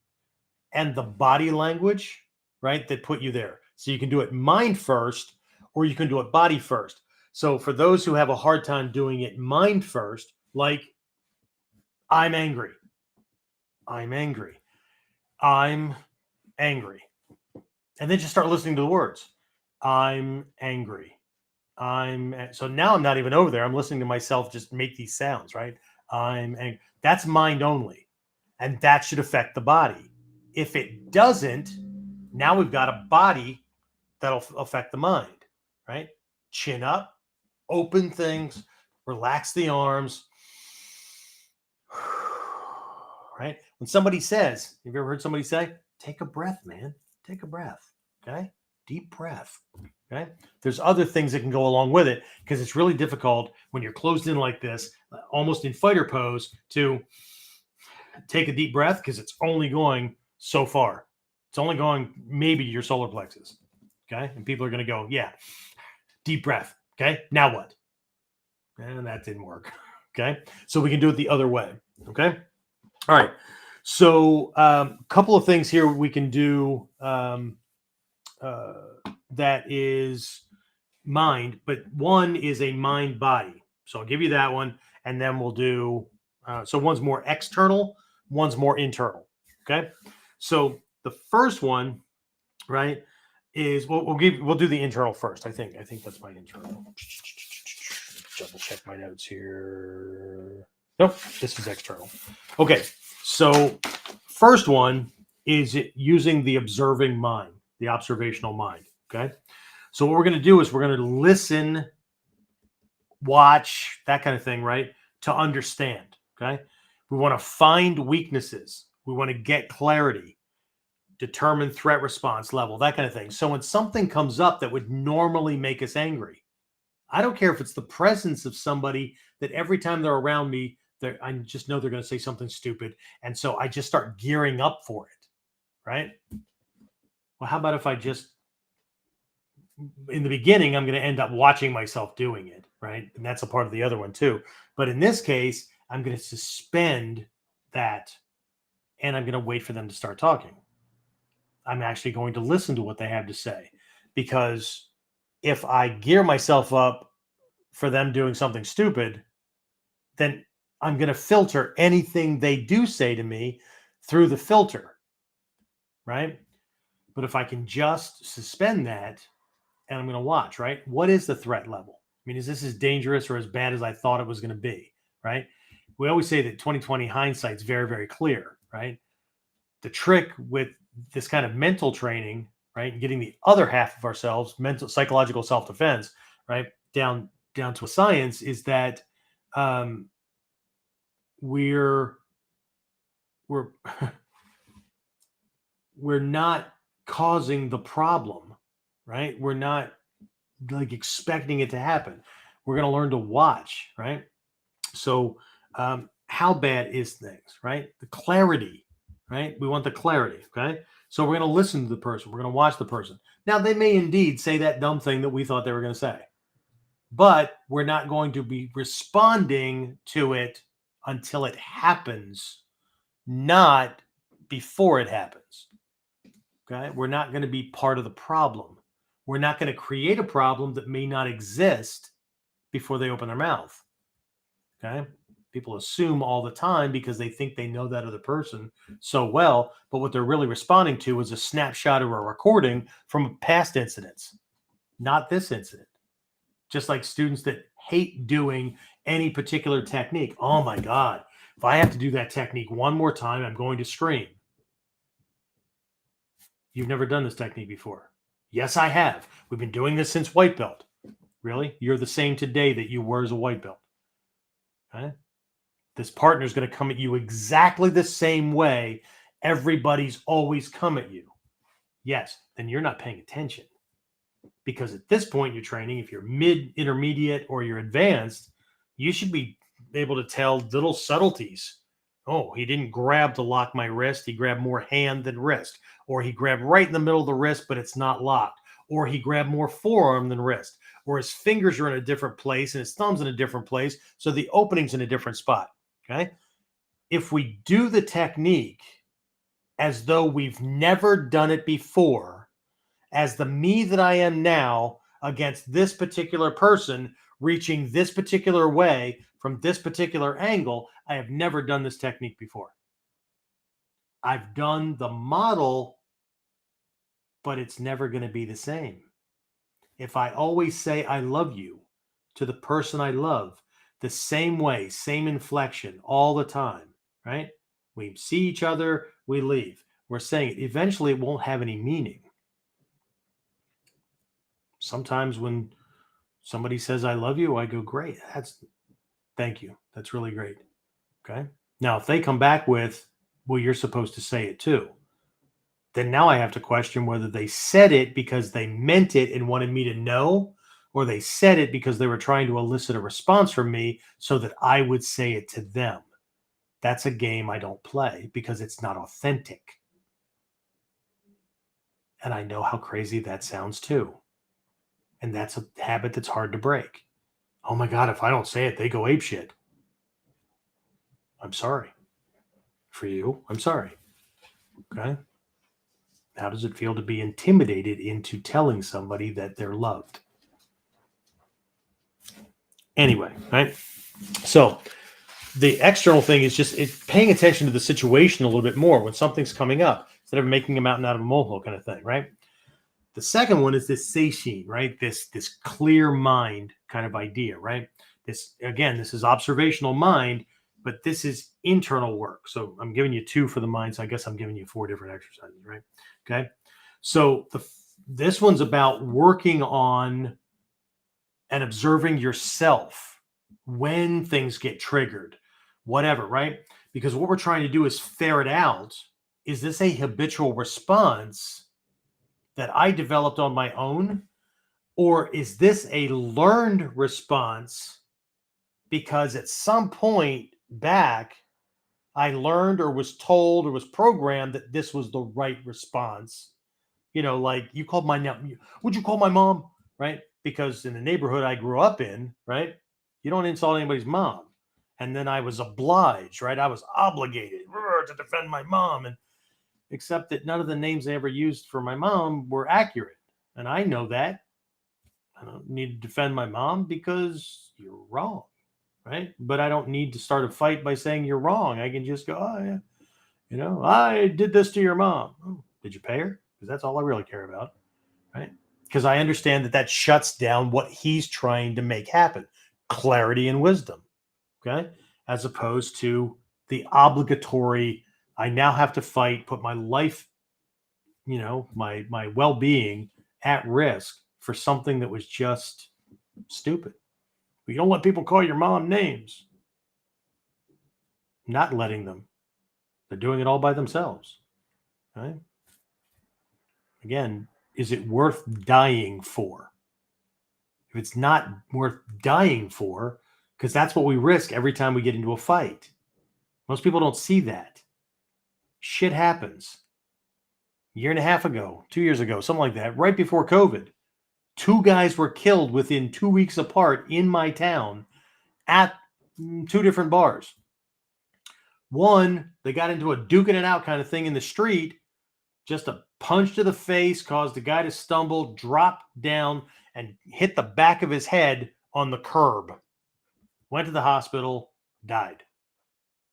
S2: and the body language, right? That put you there. So you can do it mind first, or you can do it body first. So for those who have a hard time doing it mind first, like I'm angry, I'm angry, I'm angry. And then just start listening to the words. I'm angry. So now I'm not even over there. I'm listening to myself just make these sounds, right? I'm angry. That's mind only. And that should affect the body. If it doesn't, now we've got a body that'll affect the mind, right? Chin up, open things, relax the arms, right? When somebody says, have you ever heard somebody say, take a breath, man, take a breath, okay? Deep breath, okay? There's other things that can go along with it because it's really difficult when you're closed in like this, almost in fighter pose, to take a deep breath because it's only going so far. It's only going maybe to your solar plexus, okay? And people are going to go, yeah, deep breath, okay? Now what? And that didn't work, okay? So we can do it the other way, okay? All right. So a couple of things here we can do that is mind, but one is a mind body. So I'll give you that one, and then we'll do, so one's more external, one's more internal, okay? So the first one, right, is we'll do the internal first. I think that's my internal. Double check my notes here. Nope, this is external. Okay, so first one is using the observing mind, the observational mind. Okay, so what we're going to do is we're going to listen, watch, that kind of thing, right, to understand. Okay, we want to find weaknesses. We want to get clarity, determine threat response level, that kind of thing. So when something comes up that would normally make us angry, I don't care if it's the presence of somebody that every time they're around me, I just know they're going to say something stupid. And so I just start gearing up for it, right? Well, how about if I just, in the beginning, I'm going to end up watching myself doing it, right? And that's a part of the other one too. But in this case, I'm going to suspend that and I'm going to wait for them to start talking. I'm actually going to listen to what they have to say, because if I gear myself up for them doing something stupid, then I'm going to filter anything they do say to me through the filter, right? But if I can just suspend that and I'm going to watch, right? What is the threat level? I mean, is this as dangerous or as bad as I thought it was going to be, right? We always say that 2020 hindsight's very, very clear, right? The trick with this kind of mental training, right, and getting the other half of ourselves, mental, psychological self-defense, right, down to a science, is that we're we're not causing the problem, right? We're not like expecting it to happen. We're going to learn to watch, right? So how bad is things, right? The clarity, right? We want the clarity, okay? So we're going to listen to the person. We're going to watch the person. Now, they may indeed say that dumb thing that we thought they were going to say, but we're not going to be responding to it until it happens, not before it happens, okay? We're not going to be part of the problem. We're not going to create a problem that may not exist before they open their mouth, okay? People assume all the time because they think they know that other person so well, but what they're really responding to is a snapshot or a recording from past incidents, not this incident. Just like students that hate doing any particular technique. Oh my God, if I have to do that technique one more time, I'm going to scream. You've never done this technique before. Yes, I have. We've been doing this since white belt. Really? You're the same today that you were as a white belt. Okay? This partner is going to come at you exactly the same way everybody's always come at you. Yes, then you're not paying attention. Because at this point in your training, if you're mid, intermediate, or you're advanced, you should be able to tell little subtleties. Oh, he didn't grab to lock my wrist. He grabbed more hand than wrist. Or he grabbed right in the middle of the wrist, but it's not locked. Or he grabbed more forearm than wrist. Or his fingers are in a different place and his thumb's in a different place. So the opening's in a different spot. Okay. If we do the technique as though we've never done it before, as the me that I am now against this particular person reaching this particular way from this particular angle, I have never done this technique before. I've done the model, but it's never going to be the same. If I always say I love you to the person I love, the same way, same inflection all the time, right? We see each other, we leave. We're saying it. Eventually, it won't have any meaning. Sometimes when somebody says I love you, I go, great. Thank you. That's really great. Okay. Now, if they come back with, well, you're supposed to say it too, then now I have to question whether they said it because they meant it and wanted me to know, or they said it because they were trying to elicit a response from me so that I would say it to them. That's a game I don't play because it's not authentic. And I know how crazy that sounds too. And that's a habit that's hard to break. Oh my God, if I don't say it, they go apeshit. I'm sorry. For you, I'm sorry. Okay. How does it feel to be intimidated into telling somebody that they're loved? Anyway, right? So the external thing is just paying attention to the situation a little bit more when something's coming up instead of making a mountain out of a molehill kind of thing, right? The second one is this seishin, right? This clear mind kind of idea, right? This is observational mind, but this is internal work. So I'm giving you 2 for the mind. So I guess I'm giving you 4 different exercises, right? Okay. So this one's about working on and observing yourself when things get triggered, whatever, right? Because what we're trying to do is ferret out, is this a habitual response that I developed on my own? Or is this a learned response because at some point back, I learned or was told or was programmed that this was the right response? You know, like you called my name. Would you call my mom? Right? Because in the neighborhood I grew up in, right? You don't insult anybody's mom. And then I was obliged, right? I was obligated to defend my mom. And except that none of the names I ever used for my mom were accurate. And I know that. I don't need to defend my mom because you're wrong, right? But I don't need to start a fight by saying you're wrong. I can just go, oh, yeah, you know, I did this to your mom. Oh, did you pay her? Because that's all I really care about, right? Because I understand that shuts down what he's trying to make happen, clarity and wisdom, okay? As opposed to the obligatory, I now have to fight, put my life, you know, my well-being at risk for something that was just stupid. You don't let people call your mom names. Not letting them. They're doing it all by themselves, right? Again, is it worth dying for? If it's not worth dying for, because that's what we risk every time we get into a fight. Most people don't see that. Shit happens. A year and a half ago, 2 years ago, something like that, right before COVID, 2 guys were killed within 2 weeks apart in my town at 2 different bars. One, they got into a duking it out kind of thing in the street. Just a punch to the face caused the guy to stumble, drop down, and hit the back of his head on the curb. Went to the hospital, died.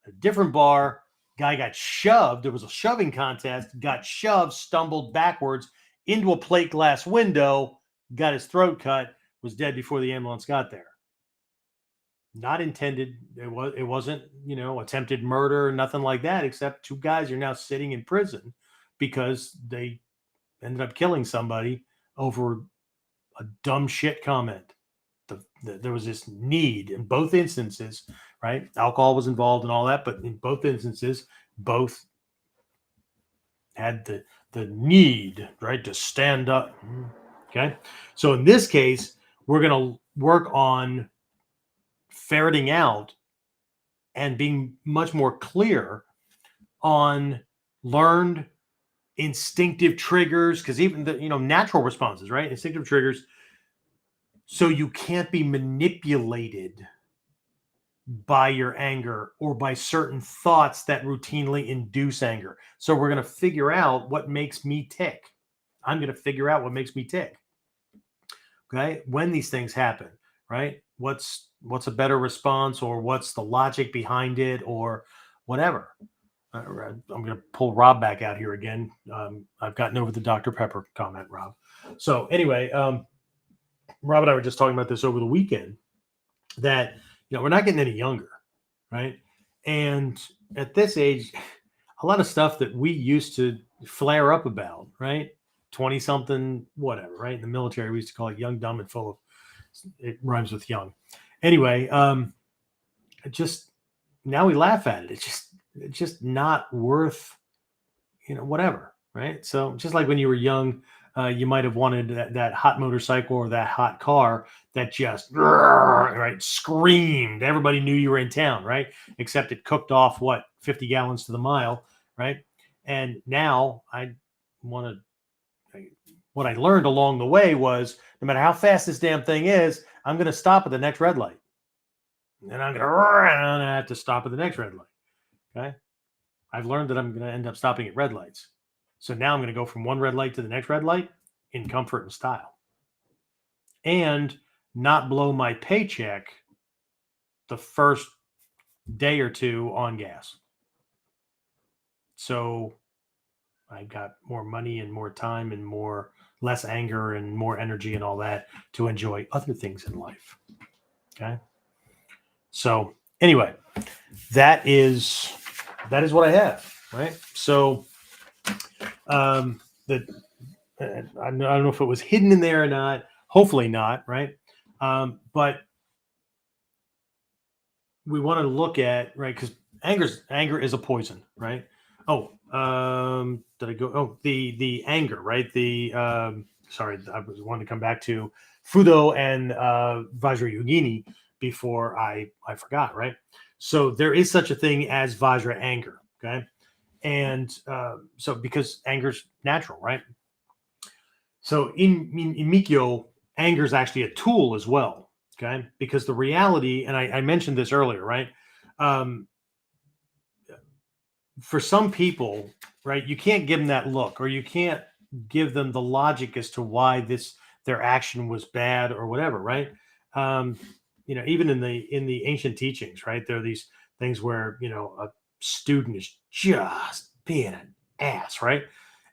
S2: A different bar, guy got shoved. There was a shoving contest, got shoved, stumbled backwards into a plate glass window, got his throat cut, was dead before the ambulance got there. Not intended. It wasn't, you know, attempted murder, nothing like that, except 2 guys are now sitting in prison because they ended up killing somebody over a dumb shit comment. There was this need in both instances, right? Alcohol was involved and all that, but in both instances, both had the need, right, to stand up. Okay. So in this case, we're going to work on ferreting out and being much more clear on learned instinctive triggers, because even the natural responses, right? Instinctive triggers, so you can't be manipulated by your anger or by certain thoughts that routinely induce anger. So we're going to figure out what makes me tick. I'm going to figure out what makes me tick. Okay, when these things happen, right? What's a better response, or what's the logic behind it, or whatever. I'm going to pull Rob back out here again. I've gotten over the Dr. Pepper comment, Rob. So anyway, Rob and I were just talking about this over the weekend, that we're not getting any younger, right? And at this age, a lot of stuff that we used to flare up about, right? 20 something, whatever, right? In the military, we used to call it young, dumb, and full of, it rhymes with young. Anyway, just now we laugh at it. It's just not worth, whatever, right? So just like when you were young, you might have wanted that hot motorcycle or that hot car that just right screamed. Everybody knew you were in town, right? Except it cooked off 50 gallons to the mile, right? And now what I learned along the way was, no matter how fast this damn thing is, I'm going to stop at the next red light, and I'm going to have to stop at the next red light. Okay, I've learned that I'm going to end up stopping at red lights. So now I'm going to go from one red light to the next red light in comfort and style, and not blow my paycheck the first day or two on gas. So I've got more money and more time and less anger and more energy and all that to enjoy other things in life. Okay. So anyway, that is what I have. Right. So, I don't know if it was hidden in there or not. Hopefully not. Right. But we want to look at, right, because anger is a poison, right? Oh, did I go? Oh, the anger, right? Sorry, I was wanting to come back to Fudo and Vajra Yogini before I forgot, right? So there is such a thing as Vajra anger, okay? And so because anger's natural, right? So in Mikyo, anger is actually a tool as well, okay? Because the reality, and I mentioned this earlier, right? For some people, right, you can't give them that look, or you can't give them the logic as to why their action was bad or whatever, right? Even in the ancient teachings, right, there are these things where a student is just being an ass, right?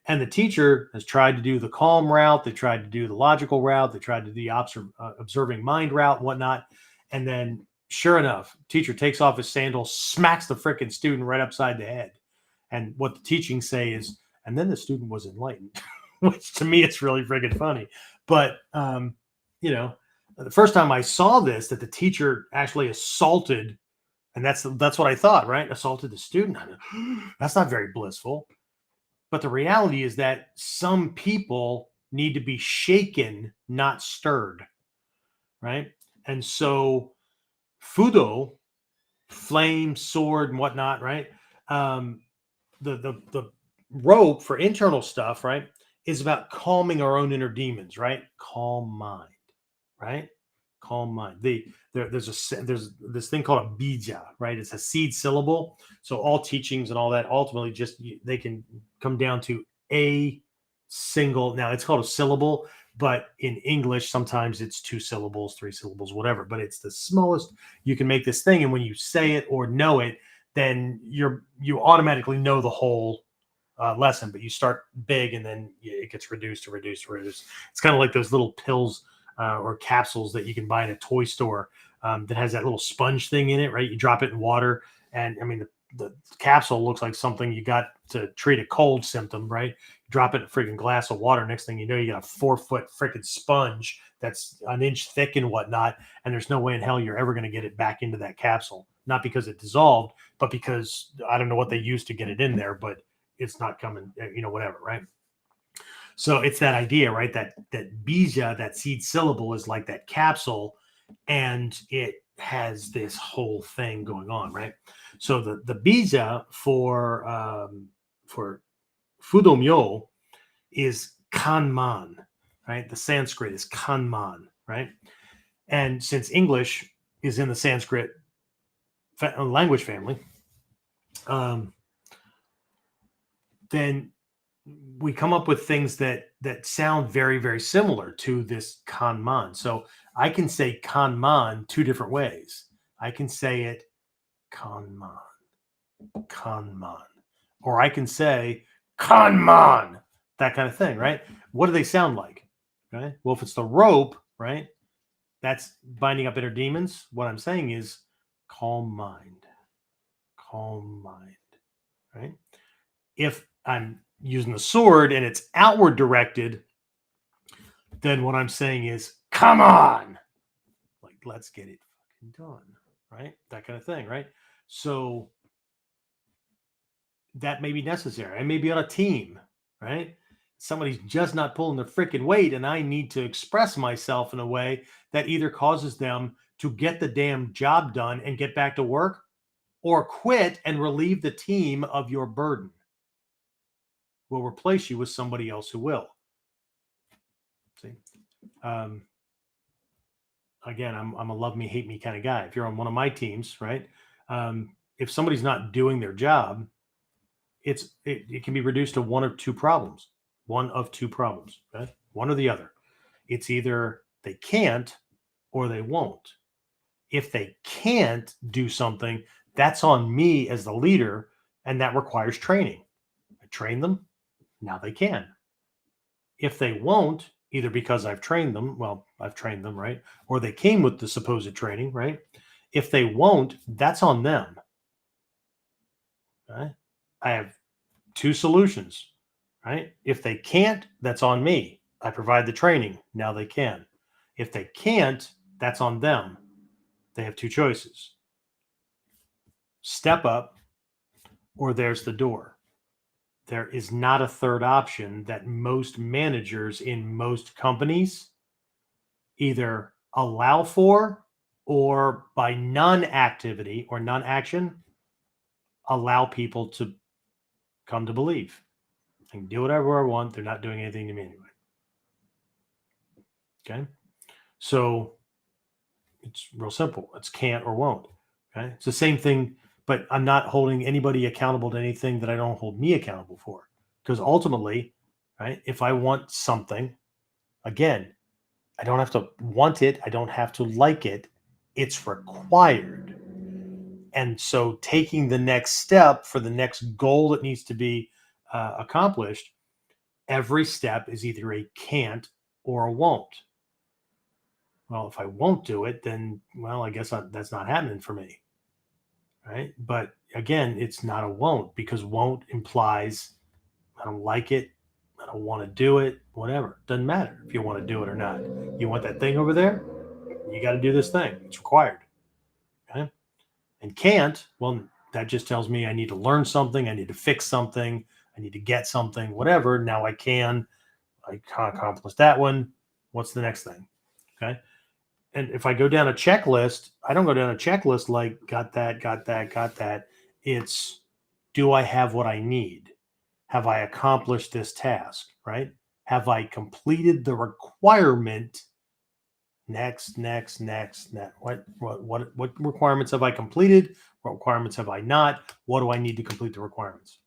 S2: And the teacher has tried to do the calm route, they tried to do the logical route, they tried to do the observing mind route and whatnot, and then sure enough, teacher takes off his sandals, smacks the freaking student right upside the head. And what the teachings say is, and then the student was enlightened, which to me is really freaking funny. But the first time I saw this, that the teacher actually assaulted, and that's what I thought, right? Assaulted the student. That's not very blissful. But the reality is that some people need to be shaken, not stirred, right? And so Fudo, flame, sword, and whatnot, right? The rope for internal stuff, right, is about calming our own inner demons, right? Calm mind, right? Calm mind. There's this thing called a bija, right? It's a seed syllable. So all teachings and all that ultimately they can come down to a single. Now it's called a syllable, but in English sometimes it's 2 syllables, 3 syllables, whatever. But it's the smallest you can make this thing, and when you say it or know it, then you automatically know the whole lesson. But you start big, and then it gets reduced to reduce to reduce. It's kind of like those little pills or capsules that you can buy in a toy store that has that little sponge thing in it, right? You drop it in water, and I mean the capsule looks like something you got to treat a cold symptom, right? Drop it in a freaking glass of water. Next thing you know, you got a 4-foot freaking sponge that's an inch thick and whatnot, and there's no way in hell you're ever going to get it back into that capsule. not because it dissolved, but because I don't know what they used to get it in there, but it's not coming, whatever, right? So it's that idea, right? That bija, that seed syllable, is like that capsule, and it has this whole thing going on, right? So the bija for fudomyo is kanman, right? The Sanskrit is kanman, right? And since English is in the Sanskrit language family, then we come up with things that sound very, very similar to this kanman. So I can say kanman two different ways. I can say it kanman, kanman, or I can say kanman, that kind of thing, right? What do they sound like? Right? Well, if it's the rope, right, that's binding up inner demons. What I'm saying is calm mind, right? If I'm using the sword and it's outward directed, then what I'm saying is, come on, like, let's get it fucking done, right? That kind of thing, right? So that may be necessary. I may be on a team, right? Somebody's just not pulling their freaking weight, and I need to express myself in a way that either causes them to get the damn job done and get back to work, or quit and relieve the team of your burden. We'll replace you with somebody else who will. See? Again, I'm a love me, hate me kind of guy. If you're on one of my teams, right? If somebody's not doing their job, it can be reduced to one of two problems. One of two problems, okay? One or the other. It's either they can't or they won't. If they can't do something, that's on me as the leader, and that requires training. I train them, now they can. If they won't, either because I've trained them, right? Or they came with the supposed training, right? If they won't, that's on them. Right? I have two solutions, right? If they can't, that's on me. I provide the training, now they can. If they can't, that's on them. They have two choices. Step up, or there's the door. There is not a third option that most managers in most companies either allow for, or by non-activity or non-action, allow people to come to believe. I can do whatever I want. They're not doing anything to me anyway. Okay. So it's real simple. It's can't or won't. Okay. It's the same thing, but I'm not holding anybody accountable to anything that I don't hold me accountable for. Because ultimately, right, if I want something, again, I don't have to want it. I don't have to like it. It's required. And so taking the next step for the next goal that needs to be accomplished, every step is either a can't or a won't. Well, if I won't do it, then, well, I guess that's not happening for me. Right. But again, it's not a won't, because won't implies I don't like it. I don't want to do it, whatever. Doesn't matter if you want to do it or not. You want that thing over there? You got to do this thing. It's required. Okay. And can't, well, that just tells me I need to learn something. I need to fix something. I need to get something, whatever. Now I can't accomplish that one. What's the next thing? Okay. And if I go down a checklist, I don't go down a checklist like got that, got that, got that. It's, do I have what I need? Have I accomplished this task? Right? Have I completed the requirement? Next. What requirements have I completed? What requirements have I not? What do I need to complete the requirements?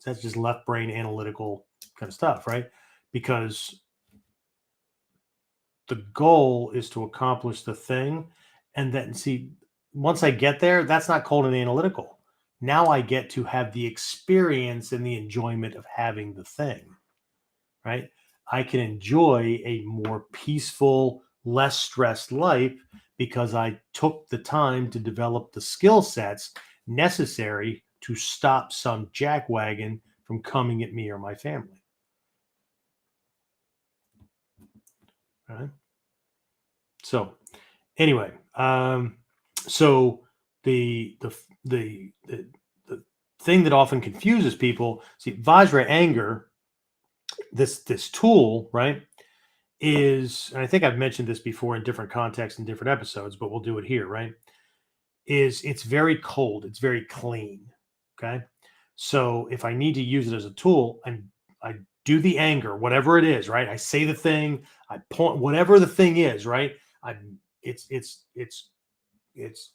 S2: So that's just left brain analytical kind of stuff, right? Because the goal is to accomplish the thing. And then see, once I get there, that's not cold and analytical. Now I get to have the experience and the enjoyment of having the thing, right? I can enjoy a more peaceful, less stressed life because I took the time to develop the skill sets necessary to stop some jackwagon from coming at me or my family. Right? So anyway, so the thing that often confuses people. See, Vajra anger, this tool, right, is, and I think I've mentioned this before in different contexts and different episodes, but we'll do it here, right? It's very cold, it's very clean. Okay. So if I need to use it as a tool, I do the anger, whatever it is, right? I say the thing, I point whatever the thing is, right? I'm it's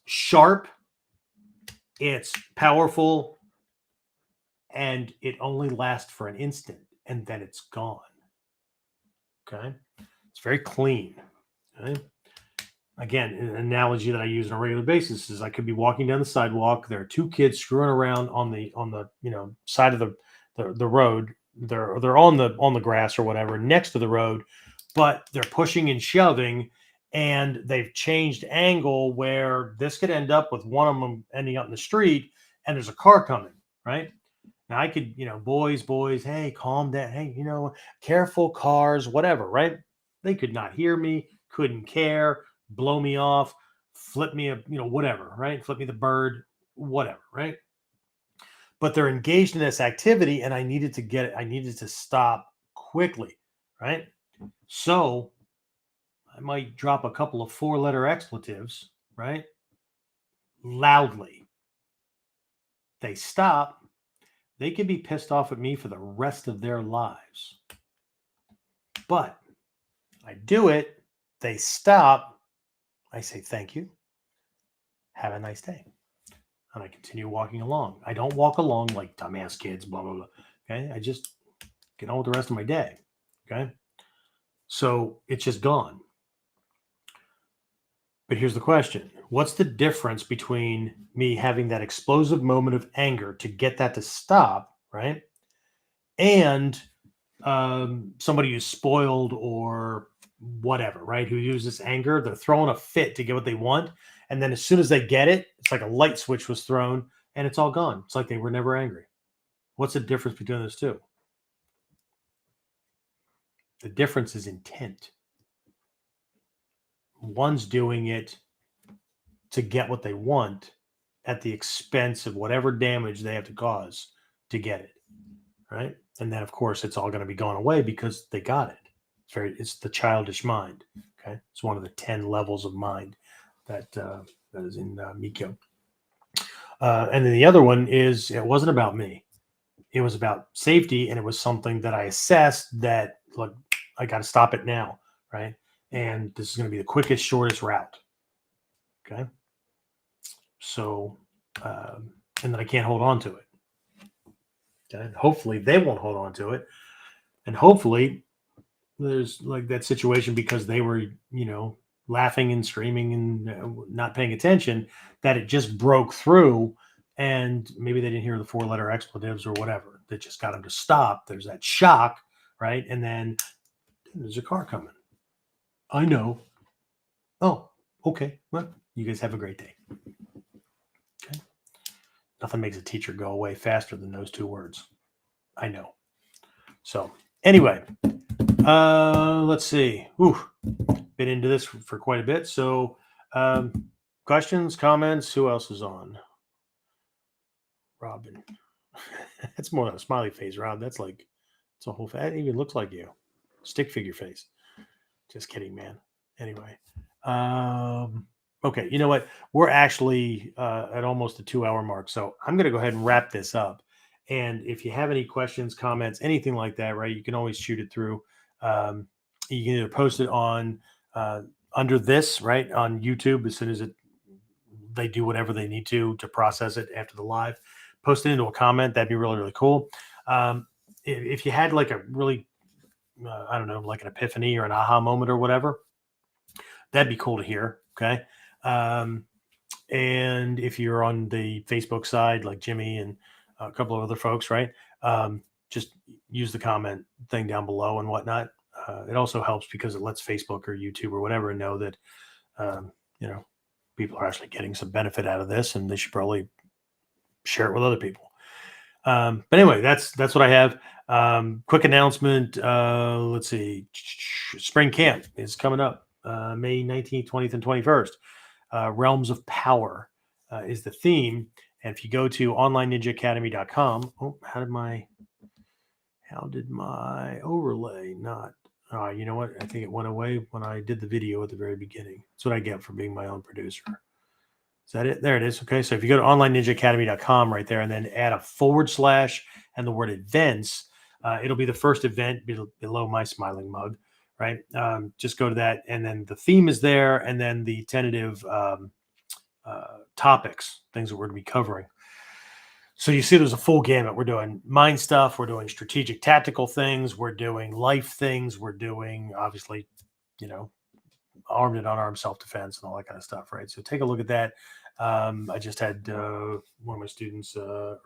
S2: sharp, it's powerful, and it only lasts for an instant and then it's gone. Okay. It's very clean. Okay. Again, an analogy that I use on a regular basis is I could be walking down the sidewalk. There are two kids screwing around on the side of the road. They're on the grass or whatever next to the road, but they're pushing and shoving, and they've changed angle where this could end up with one of them ending up in the street, and there's a car coming, right? Now I could, boys, hey, calm down. Hey, careful, cars, whatever, right? They could not hear me, couldn't care, blow me off, flip me, whatever, right? Flip me the bird, whatever, right? But they're engaged in this activity, and I needed to stop quickly, right? So I might drop a couple of 4-letter expletives, right? Loudly. They stop. They could be pissed off at me for the rest of their lives. But I do it. They stop. I say, thank you. Have a nice day. And I continue walking along. I don't walk along like dumbass kids, blah, blah, blah. Okay. I just get on with the rest of my day. Okay. So it's just gone. But here's the question. What's the difference between me having that explosive moment of anger to get that to stop, right? And somebody who's spoiled or whatever, right? Who uses anger, they're throwing a fit to get what they want. And then as soon as they get it, it's like a light switch was thrown and it's all gone. It's like they were never angry. What's the difference between those two? The difference is intent. One's doing it to get what they want at the expense of whatever damage they have to cause to get it, right? And then, of course, it's all going to be gone away because they got it. It's the childish mind. Okay, it's one of the 10 levels of mind that is in Mikyo. And then the other one is it wasn't about me. It was about safety, and it was something that I assessed that, look, I got to stop it now, right? And this is going to be the quickest, shortest route. Okay. So, and then I can't hold on to it. Okay. And hopefully they won't hold on to it. And hopefully there's like that situation because they were, laughing and screaming and not paying attention, that it just broke through, and maybe they didn't hear the 4-letter expletives or whatever that just got them to stop. There's that shock, right? And then there's a car coming. I know. Oh, okay. Well, you guys have a great day. Okay. Nothing makes a teacher go away faster than those 2 words. I know. So anyway, let's see. Been into this for quite a bit. So questions, comments, who else is on? Robin. That's more than a smiley face, Rob. That's like, it's a whole, that even looks like you. Stick figure face. Just kidding, man. Anyway. Okay. You know what? We're actually at almost a 2-hour mark. So I'm going to go ahead and wrap this up. And if you have any questions, comments, anything like that, right, you can always shoot it through. You can either post it on under this, right, on YouTube as soon as they do whatever they need to process it after the live. Post it into a comment. That'd be really, really cool. If you had like a really, I don't know, like an epiphany or an aha moment or whatever, that'd be cool to hear. Okay. And if you're on the Facebook side, like Jimmy and a couple of other folks, right, just use the comment thing down below and whatnot. It also helps because it lets Facebook or YouTube or whatever know that, people are actually getting some benefit out of this, and they should probably share it with other people. But anyway, that's what I have. Quick announcement. Let's see. Spring camp is coming up, May 19th, 20th, and 21st. Realms of Power. is the theme. And if you go to onlineninjaacademy.com, how did my overlay not? You know what? I think it went away when I did the video at the very beginning. That's what I get for being my own producer. Is that it? There it is. Okay. So if you go to onlineninjaacademy.com right there and then add a / and the word events, it'll be the first event below my smiling mug, right? Just go to that. And then the theme is there. And then the tentative topics, things that we're going to be covering. So you see there's a full gamut. We're doing mind stuff. We're doing strategic tactical things. We're doing life things. We're doing, obviously, armed and unarmed self-defense and all that kind of stuff, right? So take a look at that. I just had one of my students,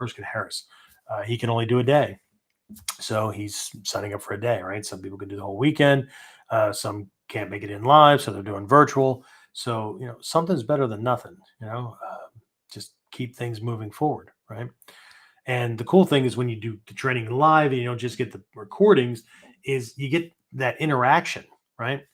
S2: Erskine Harris. He can only do a day. So he's signing up for a day, right? Some people can do the whole weekend. Some can't make it in live, so they're doing virtual. So, something's better than nothing, just keep things moving forward, right? And the cool thing is when you do the training live and you don't just get the recordings, is you get that interaction, right?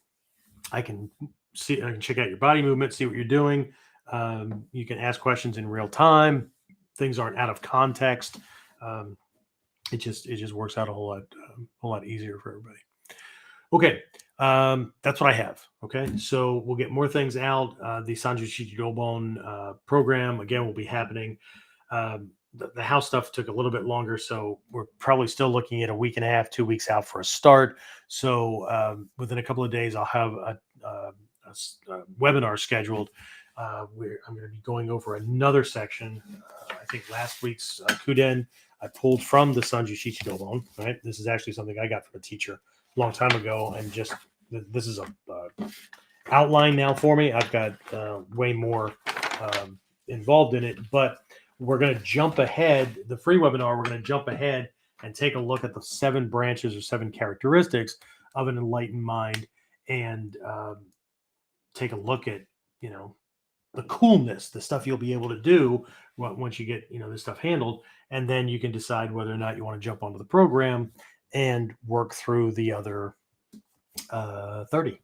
S2: I can check out your body movement, see what you're doing. You can ask questions in real time. Things aren't out of context. It just works out a whole lot easier for everybody. Okay, that's what I have. Okay, so we'll get more things out. The Sanju Shichigobon program again will be happening. The house stuff took a little bit longer, so we're probably still looking at a week and a half, 2 weeks out for a start. So within a couple of days, I'll have a webinar scheduled. I'm going to be going over another section. I think last week's KUDEN I pulled from the Sanju Shichigobon. Right, this is actually something I got from a teacher a long time ago, and just this is a outline now for me. I've got way more involved in it, but we're going to jump ahead. The free webinar, we're going to jump ahead and take a look at the 7 branches or 7 characteristics of an enlightened mind, and take a look at the coolness, the stuff you'll be able to do once you get this stuff handled, and then you can decide whether or not you want to jump onto the program and work through the other 30.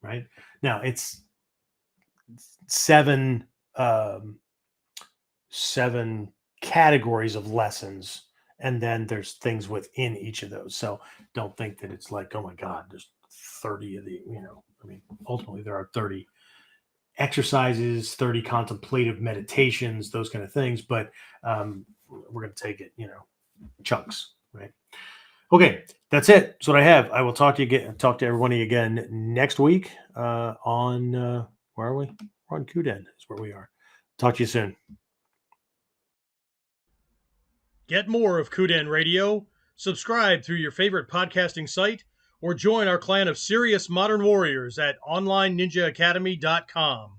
S2: Right now, it's 7 categories of lessons, and then there's things within each of those. So don't think that it's like, oh my God, there's 30 of the, ultimately there are 30 exercises, 30 contemplative meditations, those kind of things. But we're going to take it, chunks, right? Okay, that's it. That's what I have. I will talk to everybody again next week on where are we? We're on KUDEN is where we are. Talk to you soon.
S1: Get more of KUDEN Radio, subscribe through your favorite podcasting site, or join our clan of serious modern warriors at onlineninjaacademy.com.